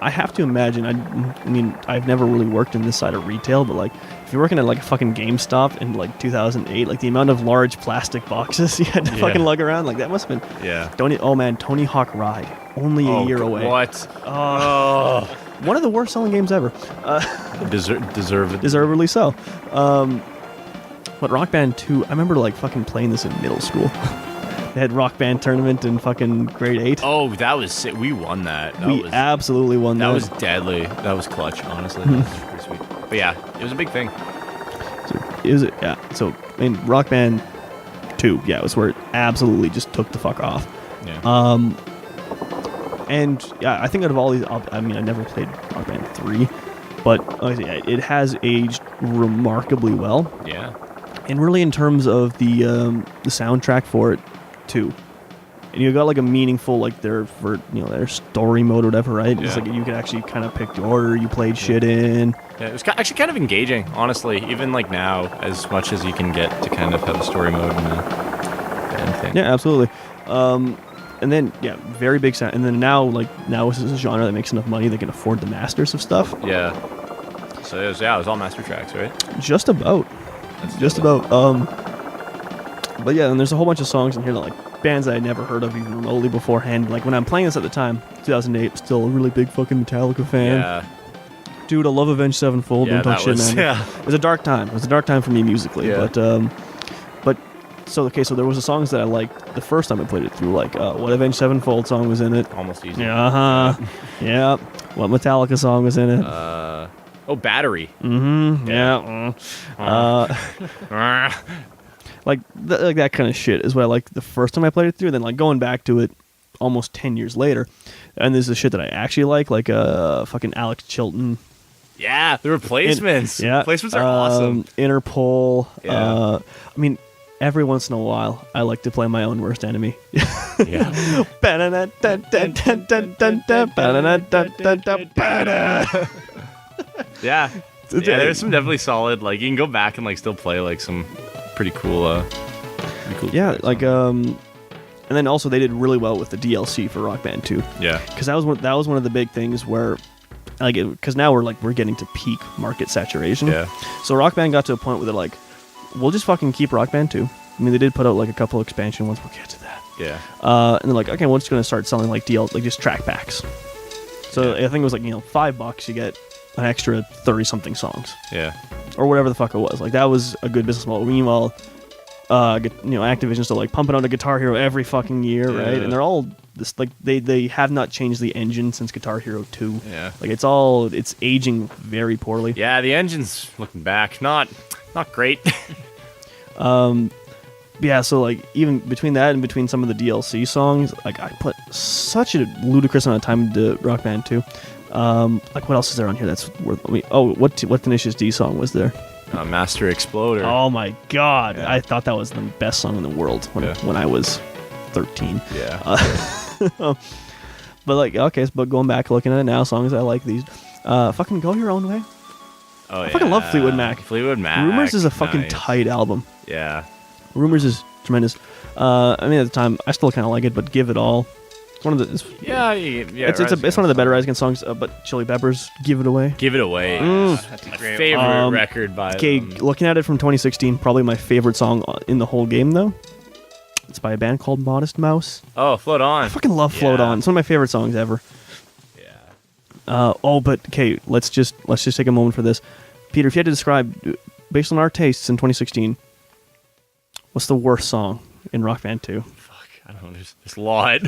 S1: I have to imagine, I mean, I've never really worked in this side of retail, but, like, if you're working at, like, a fucking GameStop in, like, 2008, like, the amount of large plastic boxes you had to
S2: Yeah.
S1: fucking lug around, like, that must have been...
S2: Yeah.
S1: Oh, man, Tony Hawk Ride. Only a year away.
S2: What?
S1: Oh. One of the worst selling games ever.
S2: Deserve it.
S1: Deservedly so. But Rock Band 2, I remember, like, fucking playing this in middle school. They had Rock Band tournament in fucking grade 8.
S2: Oh, that was sick. We won that.
S1: We absolutely won that.
S2: That was deadly. That was clutch, honestly. That was pretty sweet. But yeah, it was a big thing.
S1: So, I mean, Rock Band 2, yeah, it was where it absolutely just took the fuck off.
S2: Yeah.
S1: And yeah, I think out of all these, I mean, I never played Rock Band 3, but like I say, it has aged remarkably well.
S2: Yeah.
S1: And really, in terms of the soundtrack for it, too. And you got like a meaningful, like their story mode or whatever, right? It's
S2: Yeah.
S1: like you could actually kind of pick the order you played shit in.
S2: Yeah, it was actually kind of engaging, honestly. Even like now, as much as you can get to kind of have a story mode and a band thing.
S1: Yeah, absolutely. And then, yeah, very big sound. And then now this is a genre that makes enough money they can afford the masters of stuff.
S2: Yeah. So it was all master tracks, right?
S1: Just about. Just about. But yeah, and there's a whole bunch of songs in here that like bands that I never heard of even remotely beforehand. Like when I'm playing this at the time, 2008, still a really big fucking Metallica fan.
S2: Yeah.
S1: Dude, I love Avenged Sevenfold.
S2: Yeah,
S1: Don't talk
S2: that
S1: shit,
S2: was-
S1: man.
S2: yeah.
S1: It was a dark time. It was a dark time for me musically.
S2: Yeah.
S1: But so there was the songs that I liked the first time I played it through. Like what Avenged Sevenfold song was in it.
S2: Almost easy.
S1: Yeah. Yeah. What Metallica song was in it.
S2: Battery.
S1: Mm-hmm. Yeah. Like that kind of shit is what I liked the first time I played it through. Then like going back to it almost 10 years later, and this is shit that I actually like fucking Alex Chilton.
S2: Yeah, the replacements.
S1: Yeah,
S2: Replacements are awesome.
S1: Interpol.
S2: Yeah.
S1: I mean, every once in a while, I like to play my own worst enemy.
S2: Yeah. Yeah. Yeah, there's some definitely solid, like, you can go back and, like, still play, like, some pretty cool,
S1: Yeah,
S2: tracks.
S1: like, and then also they did really well with the DLC for Rock Band 2.
S2: Yeah.
S1: Because that was one of the big things where, like, because now we're getting to peak market saturation.
S2: Yeah.
S1: So Rock Band got to a point where they're like, we'll just fucking keep Rock Band 2. I mean, they did put out, like, a couple expansion ones. We'll get to that.
S2: Yeah.
S1: And they're like, okay, we're just going to start selling, like, like, just track packs. So I think it was, like, $5, you get an extra 30-something songs.
S2: Yeah.
S1: Or whatever the fuck it was. Like, that was a good business model. Meanwhile, Activision's still, like, pumping out a Guitar Hero every fucking year, right?
S2: Yeah.
S1: And they're all, this like, they have not changed the engine since Guitar Hero 2.
S2: Yeah.
S1: Like, it's aging very poorly.
S2: Yeah, the engine's looking back. Not great.
S1: yeah, so like even between that and between some of the DLC songs, like I put such a ludicrous amount of time into Rock Band 2. Like what else is there on here that's worth? What Tenacious D song was there?
S2: Master Exploder.
S1: Oh my god,
S2: Yeah.
S1: I thought that was the best song in the world when I was 13.
S2: Yeah.
S1: But like okay, but going back looking at it now, songs I like these. Fucking Go Your Own Way.
S2: Oh,
S1: I fucking love Fleetwood Mac.
S2: Fleetwood Mac.
S1: Rumors is a fucking
S2: nice.
S1: tight album.
S2: Yeah.
S1: Rumors is tremendous. I mean, at the time, I still kind of like it, but Give It All. It's one of the.
S2: Yeah.
S1: It's one of the better Rise Against songs. But Chili Peppers, Give It Away.
S2: Give It Away.
S3: That's a
S2: My
S3: great
S2: favorite record by
S1: Okay,
S2: them.
S1: looking at it from 2016, probably my favorite song in the whole game, though. It's by a band called Modest Mouse.
S2: Oh, Float On.
S1: I fucking love Float
S2: Yeah.
S1: On. It's one of my favorite songs ever.
S2: Yeah.
S1: But okay, let's just take a moment for this. Peter, if you had to describe, based on our tastes in 2016, what's the worst song in Rock Band 2?
S2: Fuck. I don't know. There's a lot.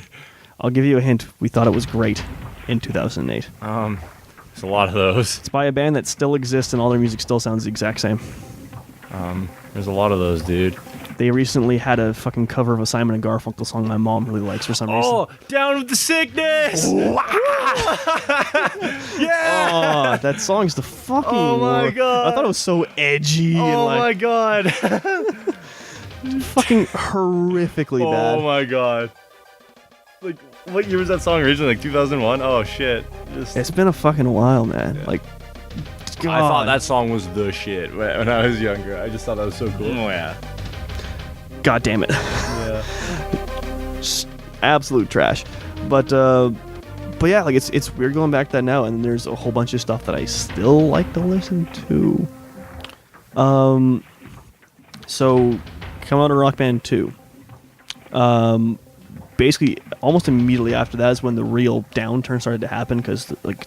S1: I'll give you a hint. We thought it was great in 2008.
S2: There's a lot of those.
S1: It's by a band that still exists and all their music still sounds the exact same.
S2: There's a lot of those, dude.
S1: They recently had a fucking cover of a Simon & Garfunkel song my mom really likes for some reason.
S2: Oh, Down with the Sickness.
S1: Oh, that song's the fucking
S2: Oh my
S1: worst.
S2: God.
S1: I thought it was so edgy and
S2: Oh my
S1: like
S2: god.
S1: fucking horrifically bad.
S2: Oh my god. Like, what year was that song originally? Like 2001? Oh shit. Just,
S1: It's been a fucking while, man. Like, God.
S2: I thought that song was the shit when I was younger. I just thought that was so cool.
S3: Oh yeah.
S1: God damn it.
S2: Yeah.
S1: Just absolute trash. But yeah, like it's weird going back to that now, and there's a whole bunch of stuff that I still like to listen to. So come out of Rock Band 2. Basically, almost immediately after that is when the real downturn started to happen, because like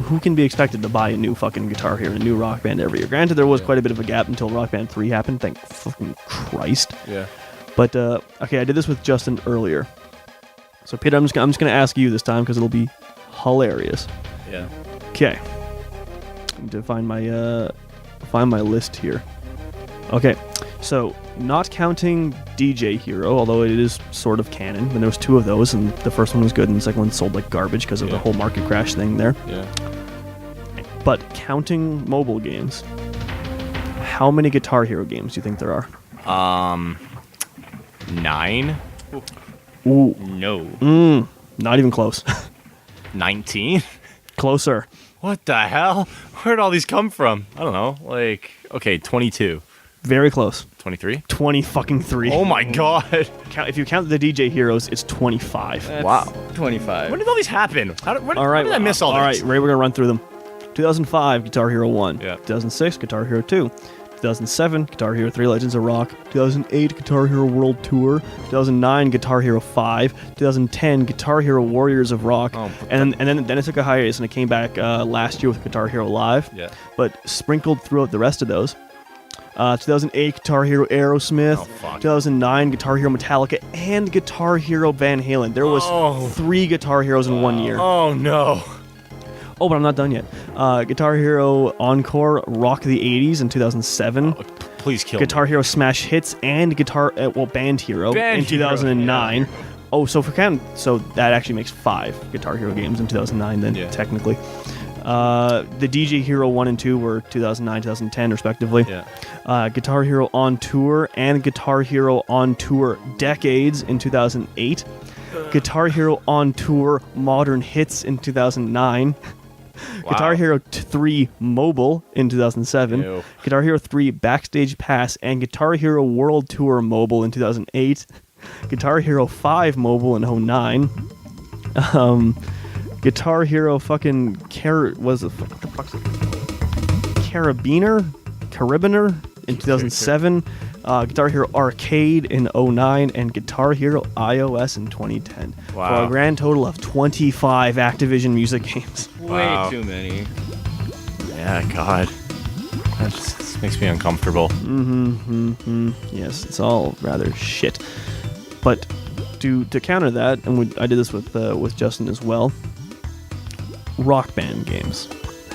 S1: who can be expected to buy a new fucking Guitar Hero, a new Rock Band every year? Granted, there was quite a bit of a gap until Rock Band 3 happened. Thank fucking Christ.
S2: Yeah.
S1: But okay, I did this with Jhustin earlier. So Peter, I'm just gonna ask you this time because it'll be hilarious.
S2: Yeah.
S1: Okay. I need to find my list here. Okay, so not counting DJ Hero, although it is sort of canon, but there was 2 of those, and the first one was good, and the second one sold like garbage because of the whole market crash thing there.
S2: Yeah.
S1: But counting mobile games, how many Guitar Hero games do you think there are?
S2: 9?
S1: Ooh,
S3: No.
S1: not even close.
S2: 19?
S1: Closer.
S2: What the hell? Where'd all these come from? I don't know. Like, okay, 22.
S1: Very close.
S2: 23?
S1: 20 fucking 3.
S2: Oh my god.
S1: If you count the DJ Heroes, it's 25.
S3: That's
S2: Wow.
S3: 25.
S2: When did all these happen? When
S1: All right,
S2: did I miss all
S1: All right,
S2: this?
S1: Ray, we're gonna run through them. 2005, Guitar Hero 1.
S2: Yeah.
S1: 2006, Guitar Hero 2. 2007, Guitar Hero 3 Legends of Rock. 2008, Guitar Hero World Tour. 2009, Guitar Hero 5. 2010, Guitar Hero Warriors of Rock.
S2: Oh,
S1: and then it took a hiatus and it came back last year with Guitar Hero Live.
S2: Yeah.
S1: But sprinkled throughout the rest of those. 2008, Guitar Hero Aerosmith.
S2: Oh, fuck.
S1: 2009, Guitar Hero Metallica, and Guitar Hero Van Halen. There was 3 Guitar Heroes in 1 year.
S2: Oh no.
S1: Oh, but I'm not done yet. Guitar Hero Encore Rock the 80s in 2007.
S2: Please kill
S1: Guitar
S2: me.
S1: Hero Smash Hits and Band Hero
S2: Band
S1: in 2009.
S2: Hero,
S1: Oh, so so that actually makes 5 Guitar Hero games in 2009 then,
S2: Yeah.
S1: technically. The DJ Hero 1 and 2 were 2009, 2010, respectively.
S2: Yeah.
S1: Guitar Hero On Tour and Guitar Hero On Tour Decades in 2008. Guitar Hero On Tour Modern Hits in 2009. Guitar Hero 3 Mobile in 2007.
S2: Ew.
S1: Guitar Hero 3 Backstage Pass and Guitar Hero World Tour Mobile in 2008. Guitar Hero 5 Mobile in 2009. Guitar Hero fucking what the fuck's it? Carabiner in 2007. Guitar Hero Arcade in 2009 and Guitar Hero iOS in 2010.
S2: Wow.
S1: For a grand total of 25 Activision music games.
S2: Wow.
S3: Way too many.
S2: Yeah, God. That just makes me uncomfortable.
S1: Yes, it's all rather shit. But to counter that, and I did this with Jhustin as well, Rock Band games.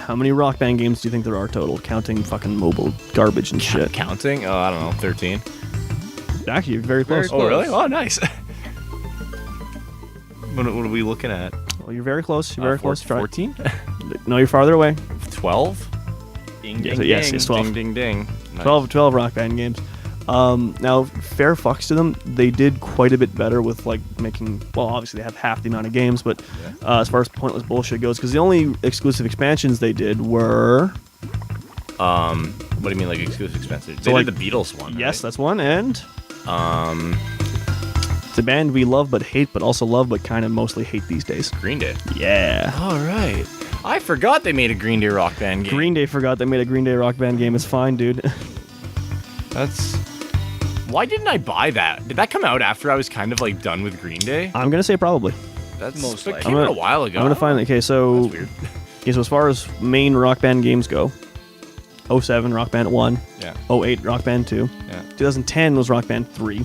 S1: How many Rock Band games do you think there are total, counting fucking mobile garbage and shit?
S2: Counting? Oh, I don't know, 13.
S1: Actually, you're very close.
S2: Oh, really? Oh, nice. What are we looking at?
S1: Well, you're very close. You're very close. Try.
S2: 14?
S1: No, you're farther away.
S2: 12?
S3: Ding,
S1: Yes,
S3: ding,
S1: yes,
S3: ding.
S1: it's 12.
S2: Ding, ding, ding. Nice.
S1: 12 Rock Band games. Now, fair fucks to them, they did quite a bit better with like making. Well, obviously they have half the amount of games, but as far as pointless bullshit goes, because the only exclusive expansions they did were.
S2: What do you mean, like exclusive expenses?
S1: So,
S2: They
S1: like-
S2: did the Beatles one.
S1: Yes,
S2: right?
S1: that's one, and it's a band we love but hate, but also love but kind of mostly hate these days.
S2: Green Day.
S1: Yeah.
S2: All right. I forgot they made a Green Day Rock Band game.
S1: Green Day forgot they made a Green Day Rock Band game. It's fine, dude.
S2: That's. Why didn't I buy that? Did that come out after I was kind of like done with Green Day?
S1: I'm gonna say probably.
S2: That's
S3: Most
S2: that
S3: likely.
S2: came out a while ago.
S1: I'm gonna find. Okay, so
S2: That's weird.
S1: okay, so as far as main Rock Band games go, 07 Rock Band 1,
S2: Yeah.
S1: 08 Rock Band 2,
S2: Yeah.
S1: 2010 was Rock Band 3.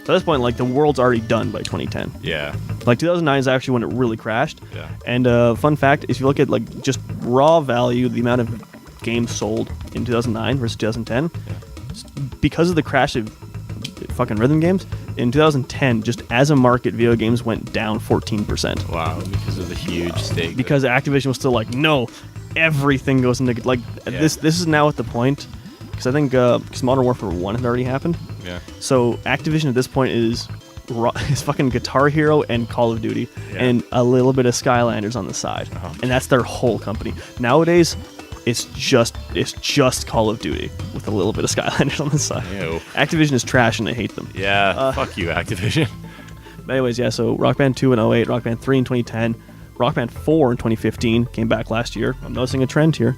S1: So at this point, like the world's already done by 2010.
S2: Yeah.
S1: Like 2009 is actually when it really crashed.
S2: Yeah.
S1: And fun fact, if you look at like just raw value, the amount of games sold in 2009 versus 2010, because of the crash of fucking rhythm games, in 2010, just as a market, video games went down 14%.
S2: Wow. Because of the huge stake.
S1: Because Activision was still like, no, everything goes into like
S2: Yeah.
S1: this. This is now at the point because I think because Modern Warfare 1 had already happened.
S2: Yeah.
S1: So Activision at this point is fucking Guitar Hero and Call of Duty
S2: Yeah.
S1: and a little bit of Skylanders on the side, and that's their whole company. Nowadays, it's just Call of Duty with a little bit of Skylanders on the side.
S2: Ew.
S1: Activision is trash and I hate them.
S2: Yeah. Fuck you, Activision.
S1: But anyways, yeah. So Rock Band 2 in 08, Rock Band 3 in 2010, Rock Band 4 in 2015 came back last year. I'm noticing a trend here.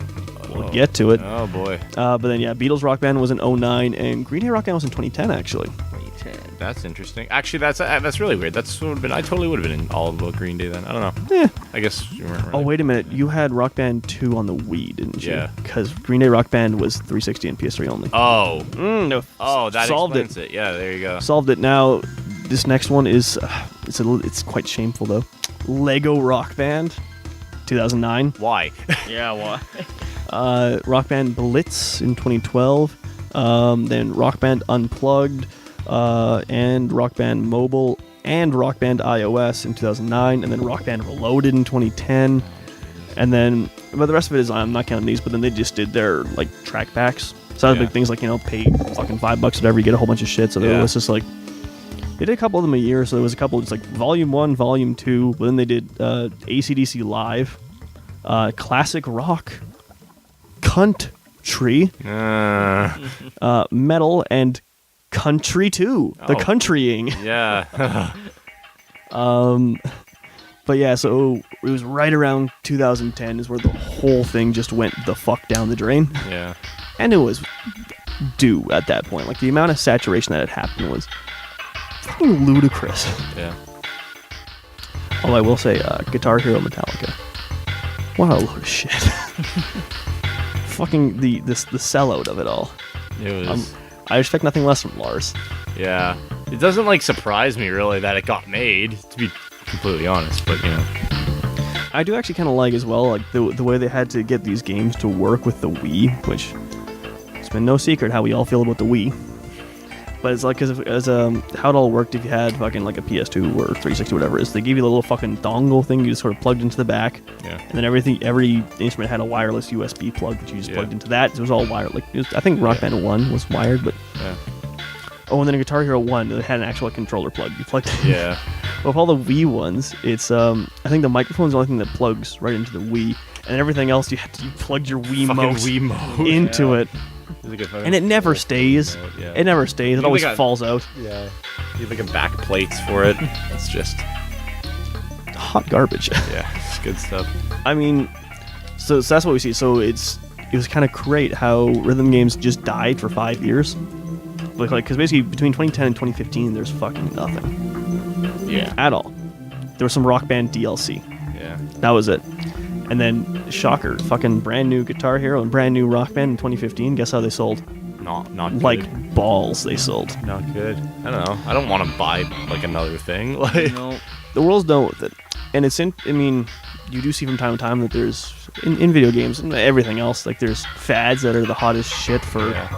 S1: We'll get to it.
S2: Oh boy.
S1: But then yeah, Beatles Rock Band was in 09 and Green Day Rock Band was in 2010 actually.
S3: 2010.
S2: That's interesting. Actually, that's really weird. That's what would have been. I totally would have been in all about Green Day then. I don't know.
S1: Yeah.
S2: I guess you weren't.
S1: Oh wait a minute, you had Rock Band 2 on the Wii, didn't you?
S2: Yeah.
S1: Because Green Day Rock Band was 360 and PS3 only.
S2: Oh.
S1: No.
S2: Oh, that
S1: solved
S2: explains it. Yeah, there you go.
S1: Solved it. Now, this next one is it's quite shameful though. Lego Rock Band, 2009.
S2: Why?
S3: Yeah, what?
S1: Rock Band Blitz in 2012. Then Rock Band Unplugged, and Rock Band Mobile, and Rock Band iOS in 2009, and then Rock Band Reloaded in 2010. And then, but the rest of it is, I'm not counting these, but then they just did their like track packs. So
S2: Yeah.
S1: big things like, pay fucking $5 whatever, you get a whole bunch of shit. So
S2: Yeah.
S1: it was just like, they did a couple of them a year. So there was a couple, it's like Volume 1, Volume 2, but then they did AC/DC Live, Classic Rock, Country, Metal, and Country 2, the
S2: Oh.
S1: countrying.
S2: Yeah.
S1: But yeah, so it was right around 2010 is where the whole thing just went the fuck down the drain.
S2: Yeah.
S1: And it was due at that point. Like, the amount of saturation that had happened was fucking ludicrous.
S2: Yeah.
S1: Although I will say, Guitar Hero Metallica. What a load of shit. Fucking the sellout of it all.
S2: It was.
S1: I expect nothing less from Lars.
S2: Yeah. It doesn't like surprise me really that it got made, to be completely honest. But
S1: I do actually kind of like as well, like the way they had to get these games to work with the Wii, which it's been no secret how we all feel about the Wii. But it's like, as how it all worked if you had fucking like a PS2 or 360, whatever it is. They give you the little fucking dongle thing you just sort of plugged into the back.
S2: Yeah.
S1: And then every instrument had a wireless USB plug that you just
S2: Yeah.
S1: plugged into that. It was all wired. Like, I think Rock Band 1 was wired, but.
S2: Yeah.
S1: Oh, and then a Guitar Hero 1, they had an actual controller plug. You plugged it.
S2: Yeah.
S1: Well, with all the Wii ones, it's I think the microphone's the only thing that plugs right into the Wii, and everything else you plugged your
S2: Fucking
S1: Wiimote
S2: Wiimote.
S1: into it,
S2: It's like a fucking
S1: and it never stays.
S2: Wiimote, yeah.
S1: It never stays. It
S2: You
S1: always
S2: think I-
S1: falls out.
S2: Yeah. You have like a back plates for it. It's just.
S1: Hot garbage.
S2: Yeah. It's good stuff.
S1: I mean, so that's what we see. So it was kind of great how rhythm games just died for 5 years. Like, because basically between 2010 and 2015, there's fucking nothing
S2: Yeah.
S1: at all. There was some Rock Band DLC.
S2: Yeah.
S1: That was it. And then, shocker, fucking brand new Guitar Hero and brand new Rock Band in 2015. Guess how they sold?
S2: Not good.
S1: Like balls, they sold.
S2: Not good. I don't know. I don't want to buy like another thing. Like.
S3: No.
S1: The world's done with it. And I mean, you do see from time to time that there's in video games and everything else. Like there's fads that are the hottest shit for.
S2: Yeah.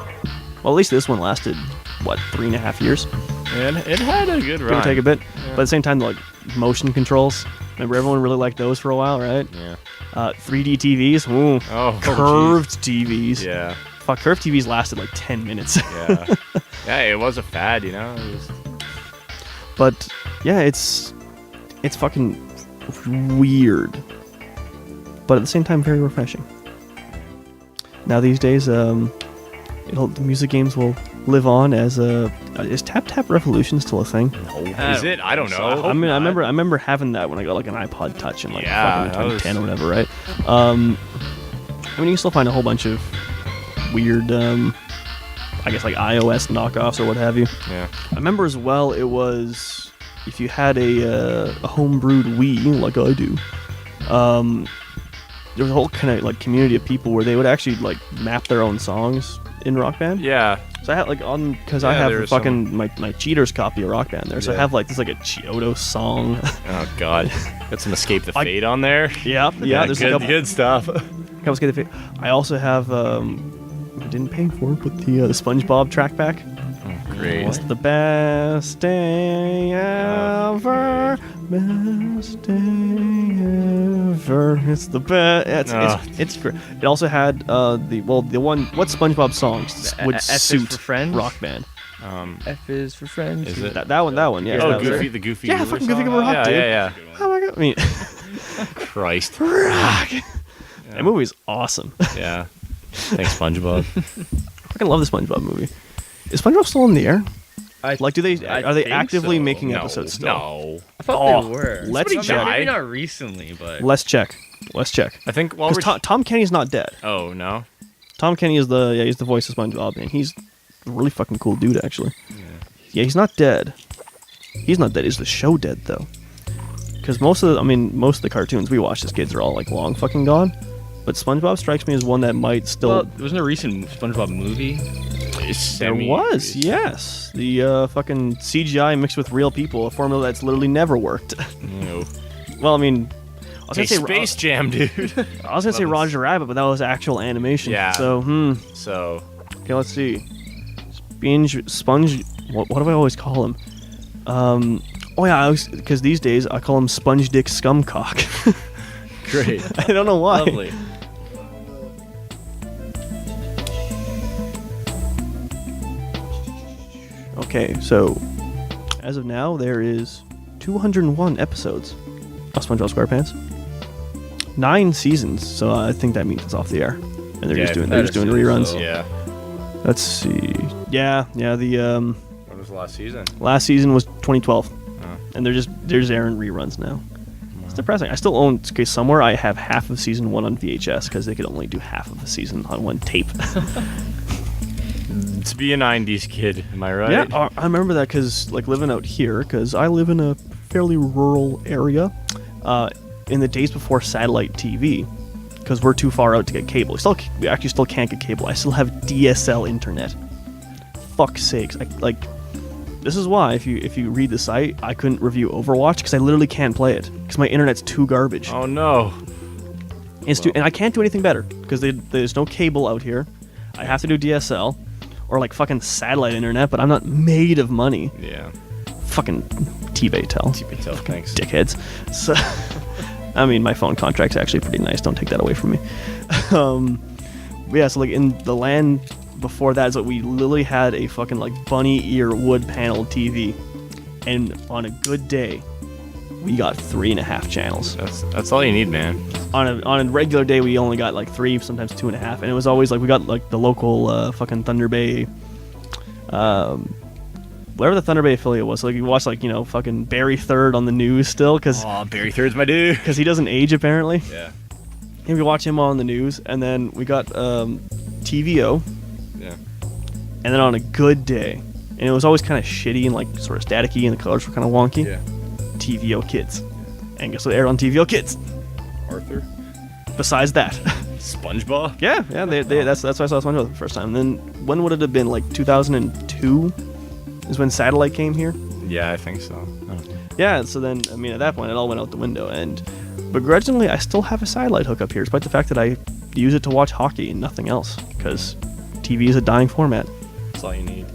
S1: Well, at least this one lasted what 3.5 years.
S2: And it had a good
S1: Give
S2: run.
S1: or take a bit, but at the same time, like motion controls. Remember, everyone really liked those for a while, right?
S2: Yeah.
S1: 3D TVs. Ooh.
S2: Oh,
S1: Curved TVs.
S2: Yeah.
S1: Fuck, curved TVs lasted like 10 minutes.
S2: Yeah. Yeah, it was a fad, you know? It was...
S1: But yeah, it's fucking weird, but at the same time very refreshing. Now these days, the music games will live on as is Tap Tap Revolution still a thing?
S2: Is it? I don't know. I, hope
S1: I mean, I
S2: not.
S1: remember having that when I got like an iPod Touch in like
S2: Yeah,
S1: fucking
S2: that was-
S1: 2010 or whatever, right? I mean, you can still find a whole bunch of weird, I guess like iOS knockoffs or what have you.
S2: Yeah.
S1: I remember as well, it was if you had a homebrewed Wii like I do, there was a whole kind of like community of people where they would actually like map their own songs in Rock Band.
S2: Yeah.
S1: So I had like because I
S2: Yeah,
S1: have
S2: there's
S1: fucking my Cheaters copy of Rock Band there. So I
S2: Yeah.
S1: have like this like a Chiodo song.
S2: Oh, God. Got some Escape the
S1: I-
S2: Fate on there.
S1: yeah. There's
S2: good,
S1: a couple.
S2: good stuff.
S1: Couple Skate the Fate. I also have I didn't pay for it, but the SpongeBob track back.
S2: Great.
S1: It's the best day ever. Best day ever. It's the best. It's great. It also had the one. What SpongeBob songs would
S3: F is
S1: suit
S3: for Friends?
S1: Rock Band?
S3: F is for friends.
S2: Is it?
S1: That one. Yeah.
S2: Oh,
S1: that was
S2: Goofy,
S1: it.
S2: the Goofy.
S1: Yeah,
S2: Goober
S1: fucking Goofy
S2: song?
S1: Goober Rock,
S2: Yeah,
S1: dude.
S2: yeah,
S1: Oh my god! I mean,
S2: yeah. Christ.
S1: Rock. That movie's awesome.
S2: Yeah. Thanks, SpongeBob.
S1: I fucking love the SpongeBob movie. Is SpongeBob still in the air? Like, are they
S3: think
S1: actively
S3: so.
S1: making
S2: No,
S1: episodes still?
S2: No.
S3: I thought
S1: Oh,
S3: they were.
S1: let's
S3: Maybe
S1: check.
S3: not recently, but
S1: Let's check.
S2: I think while we're...
S1: Because Tom Kenny's not dead.
S2: Oh, no?
S1: Tom Kenny is he's the voice of SpongeBob, and he's a really fucking cool dude, actually. Yeah, he's not dead. He's not dead. Is the show dead though? Because most of the cartoons we watched as kids are all like long fucking gone. But SpongeBob strikes me as one that might still.
S3: well, there wasn't a recent SpongeBob movie.
S1: There was, yes. The fucking CGI mixed with real people, a formula that's literally never worked.
S2: No.
S1: Well, I mean, I was
S2: Hey,
S1: gonna say
S2: Space Jam, dude.
S1: I was gonna say Roger Rabbit, but that was actual animation.
S2: Yeah.
S1: So,
S2: So,
S1: okay, let's see. Sponge. What do I always call him? Oh yeah, because these days I call him Sponge Dick Scumcock.
S2: great.
S1: I don't know why.
S3: Lovely.
S1: Okay, so as of now, there is 201 episodes of SpongeBob SquarePants. 9 seasons, so I think that means it's off the air, and they're just doing reruns.
S3: so.
S2: Yeah.
S1: Let's see. Yeah. The
S2: When was the last season?
S1: last season was 2012, and they're just airing reruns now. It's depressing. I still own somewhere. I have half of season 1 on VHS because they could only do half of a season on one tape.
S2: To be a 90s kid, am I right?
S1: Yeah, I remember that because, like, living out here, because I live in a fairly rural area, in the days before satellite TV, because we're too far out to get cable. We actually still can't get cable. I still have DSL internet. Fuck's sakes. This is why, if you read the site, I couldn't review Overwatch, because I literally can't play it, because my internet's too garbage.
S2: Oh, no.
S1: And I can't do anything better, because there's no cable out here. I have to do DSL. Or like fucking satellite internet, but I'm not made of money.
S2: Yeah.
S1: Fucking T-Baytel.
S2: T-Baytel, thanks.
S1: Dickheads. So, I mean, my phone contract's actually pretty nice. Don't take that away from me. Yeah, so like in the land before that is that we literally had a fucking like bunny ear wood panel TV, and on a good day, we got 3.5 channels.
S2: That's all you need, man.
S1: On a regular day, we only got like 3, sometimes 2.5, and it was always like we got like the local fucking Thunder Bay, whatever the Thunder Bay affiliate was. So, like you watch like fucking Barry Third on the news still, because
S2: Oh, Barry Third's my dude.
S1: he doesn't age apparently.
S2: Yeah.
S1: And we watch him on the news, and then we got TVO,
S2: Yeah.
S1: and then on a good day, and it was always kind of shitty and like sort of staticky, and the colors were kind of wonky.
S2: Yeah.
S1: TVO Kids, and guess what aired on TVO Kids?
S2: Arthur.
S1: Besides that.
S2: SpongeBob.
S1: Yeah, that's why I saw SpongeBob the first time. And then when would it have been? Like 2002 is when satellite came here.
S2: Yeah, I think so. Oh.
S1: Yeah, so then I mean at that point it all went out the window, and begrudgingly, I still have a satellite hookup here, despite the fact that I use it to watch hockey and nothing else, because TV is a dying format.
S2: That's all you need.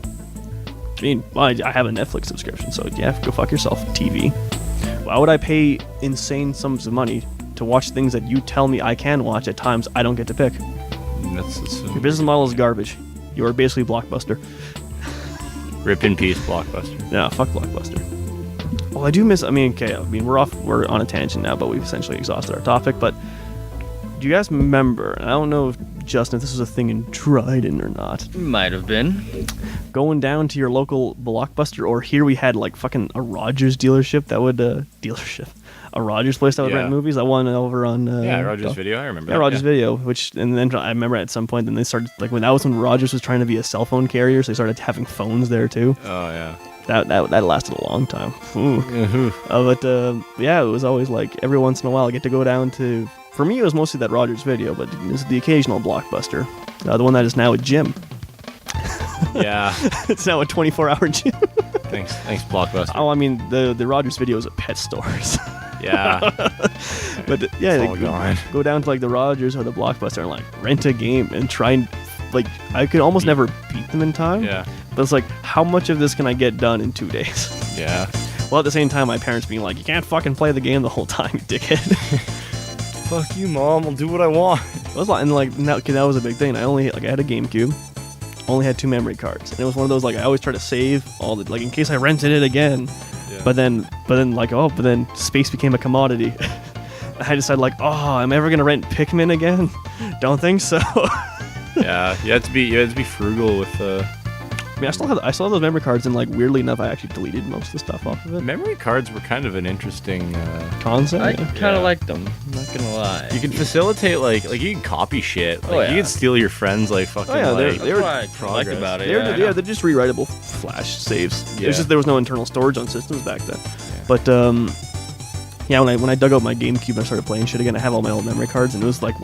S1: I mean, well, I have a Netflix subscription, so yeah, go fuck yourself, TV. Why would I pay insane sums of money to watch things that you tell me I can watch at times I don't get to pick? Your business model is garbage. You are basically Blockbuster.
S2: Rip in peace, Blockbuster.
S1: Yeah, fuck Blockbuster. Well, I do miss. We're on a tangent now, but we've essentially exhausted our topic. But do you guys remember? And I don't know if Justin, if this was a thing in Dryden or not.
S3: Might have been.
S1: Going down to your local Blockbuster, or here we had like fucking a Rogers dealership that would a Rogers place that would rent movies. I won over on
S2: Rogers Video. I remember.
S1: Yeah, Rogers Video. And then I remember at some point, then they started like when Rogers was trying to be a cell phone carrier, so they started having phones there too.
S2: Oh yeah.
S1: That lasted a long time. It was always like every once in a while I get to go down to. For me, it was mostly that Rogers Video, but it's the occasional Blockbuster, the one that is now a gym.
S2: Yeah.
S1: It's now a 24-hour gym.
S2: Thanks, Blockbuster.
S1: Oh, I mean the Rogers Video is at pet stores.
S2: Yeah.
S1: But yeah,
S2: It's all gone.
S1: go down to like the Rogers or the Blockbuster and like rent a game and try and like I could almost never beat them in time.
S2: Yeah.
S1: But it's like, how much of this can I get done in 2 days?
S2: Yeah.
S1: Well, at the same time, my parents being like, you can't fucking play the game the whole time, you dickhead.
S2: Fuck you, Mom. I'll do what I want.
S1: It was like, and like that was a big thing. I had a GameCube, only had 2 memory cards, and it was one of those like I always try to save all the like in case I rented it again.
S2: Yeah.
S1: But then space became a commodity. I decided like, am I ever gonna rent Pikmin again? Don't think so.
S2: Yeah, you had to be frugal with
S1: I mean, I still have those memory cards, and like weirdly enough, I actually deleted most of the stuff off of it.
S2: memory cards were kind of an interesting
S1: Concept.
S3: I
S1: Yeah.
S3: kind of like them. I'm not gonna lie.
S2: You can facilitate like you can copy shit. Like,
S3: Oh, yeah.
S2: you can steal your friends like fucking.
S1: Oh, yeah,
S2: like,
S1: they were
S3: That's what I like
S2: progress.
S3: about it.
S1: They're just rewritable flash saves.
S2: Yeah.
S1: It's just there was no internal storage on systems back then. But when I dug out my GameCube and I started playing shit again, I have all my old memory cards, and it was like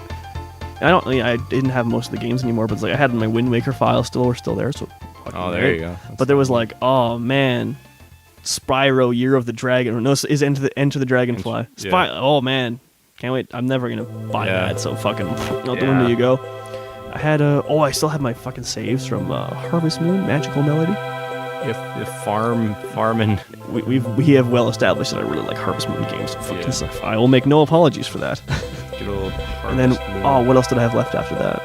S1: I didn't have most of the games anymore, but it's like I had my Wind Waker files still there. So
S2: Oh, there you go.
S1: But there was like, oh man, Spyro Year of the Dragon, or no, is Enter the Dragonfly.
S2: Yeah.
S1: Oh man, can't wait. I'm never gonna buy that. So fucking out the window you go. I had I still have my fucking saves from Harvest Moon, Magical Melody.
S2: If farming.
S1: We have well established that I really like Harvest Moon games. Fucking stuff. I will make no apologies for that.
S2: Good old
S1: And then
S2: Harvest Moon.
S1: what else did I have left after that?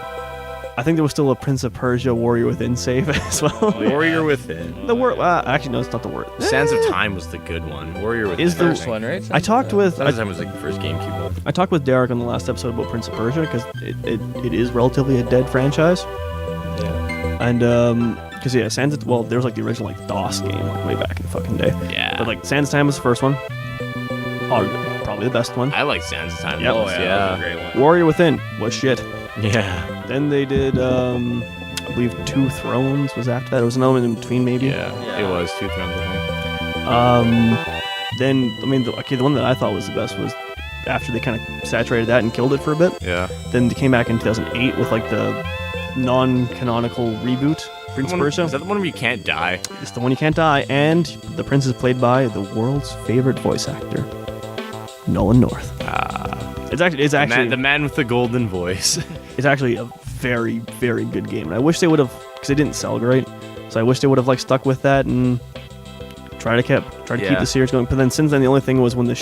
S1: I think there was still a Prince of Persia Warrior Within save as well.
S2: Warrior Within.
S1: Actually no, it's not the word.
S2: Sands of Time was the good one. Warrior Within.
S1: Is the
S3: First one, right?
S1: I talked with
S2: Sands of Time was like the first GameCube one.
S1: I talked with Derek on the last episode about Prince of Persia because it is relatively a dead franchise.
S2: Yeah.
S1: And because there was like the original like DOS game like, way back in the fucking day.
S2: Yeah.
S1: But like Sands of Time was the first one. Probably the best one.
S2: I like Sands of Time.
S1: Yep.
S2: the
S1: Oh,
S2: most,
S3: that was a great one.
S1: Warrior Within was shit.
S2: Yeah.
S1: Then they did I believe Two Thrones was after that. There was another one in between maybe.
S2: Yeah. It was Two Thrones, I think.
S1: Then the one that I thought was the best was after they kind of saturated that and killed it for a bit.
S2: Yeah.
S1: Then they came back in 2008 with like the non-canonical reboot, Prince of Persia.
S2: Is that the one where you can't die?
S1: It's the one you can't die, and the prince is played by the world's favorite voice actor, Nolan North. It's actually
S2: The man with the golden voice.
S1: it's actually a very, very good game, and I wish they would have, because it didn't sell great, so I wish they would have like stuck with that and try to keep the series going. But then since then, the only thing was when the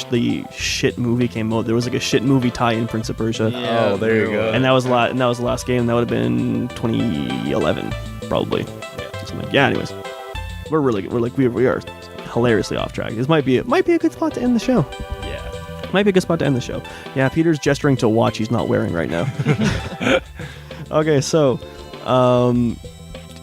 S1: shit movie came out, there was like a shit movie tie-in Prince of Persia.
S3: Yeah,
S2: Oh, there you go.
S1: And that was the last game. That would have been 2011, probably. So I'm like, anyways, we are hilariously off track. This might be a good spot to end the show.
S2: Yeah.
S1: Might be a good spot to end the show. Yeah, Peter's gesturing to a watch he's not wearing right now. Okay, so, an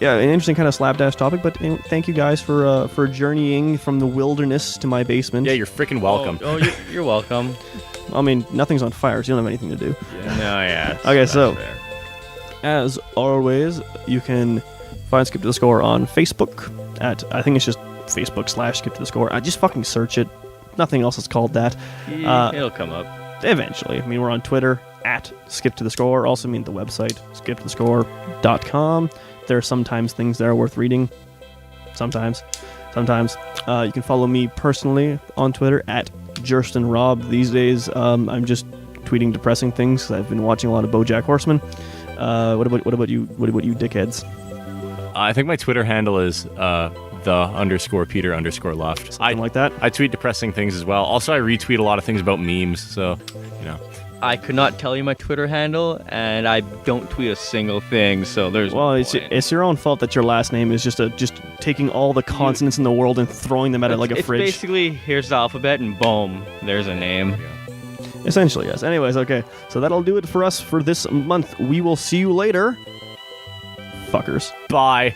S1: interesting kind of slapdash topic, but thank you guys for journeying from the wilderness to my basement.
S2: Yeah, you're freaking welcome.
S3: Oh, you're welcome.
S1: I mean, nothing's on fire, so you don't have anything to do.
S3: No, yeah.
S1: Okay, so
S3: fair.
S1: as always, you can find Skip to the Score on Facebook at, I think it's just Facebook/Skip to the Score. I just fucking search it. Nothing else is called that.
S3: It'll come up.
S1: Eventually. I mean, we're on Twitter at Skip to the Score. Also, the website, skiptothescore.com. There are sometimes things that are worth reading. Sometimes. You can follow me personally on Twitter at Jhustin Rob these days. I'm just tweeting depressing things 'cause I've been watching a lot of BoJack Horseman. What about you? What about you, dickheads?
S2: I think my Twitter handle is _Peter_left.
S1: Something like that.
S2: I tweet depressing things as well. Also, I retweet a lot of things about memes. So,
S3: I could not tell you my Twitter handle, and I don't tweet a single thing, so there's
S1: Well,
S3: no
S1: it's
S3: point.
S1: your own fault that your last name is just taking all the consonants in the world and throwing them at it like a
S3: It's
S1: fridge.
S3: basically, here's the alphabet, and boom, there's a name.
S1: Essentially, yes. Anyways, okay. So that'll do it for us for this month. We will see you later. Fuckers.
S2: bye.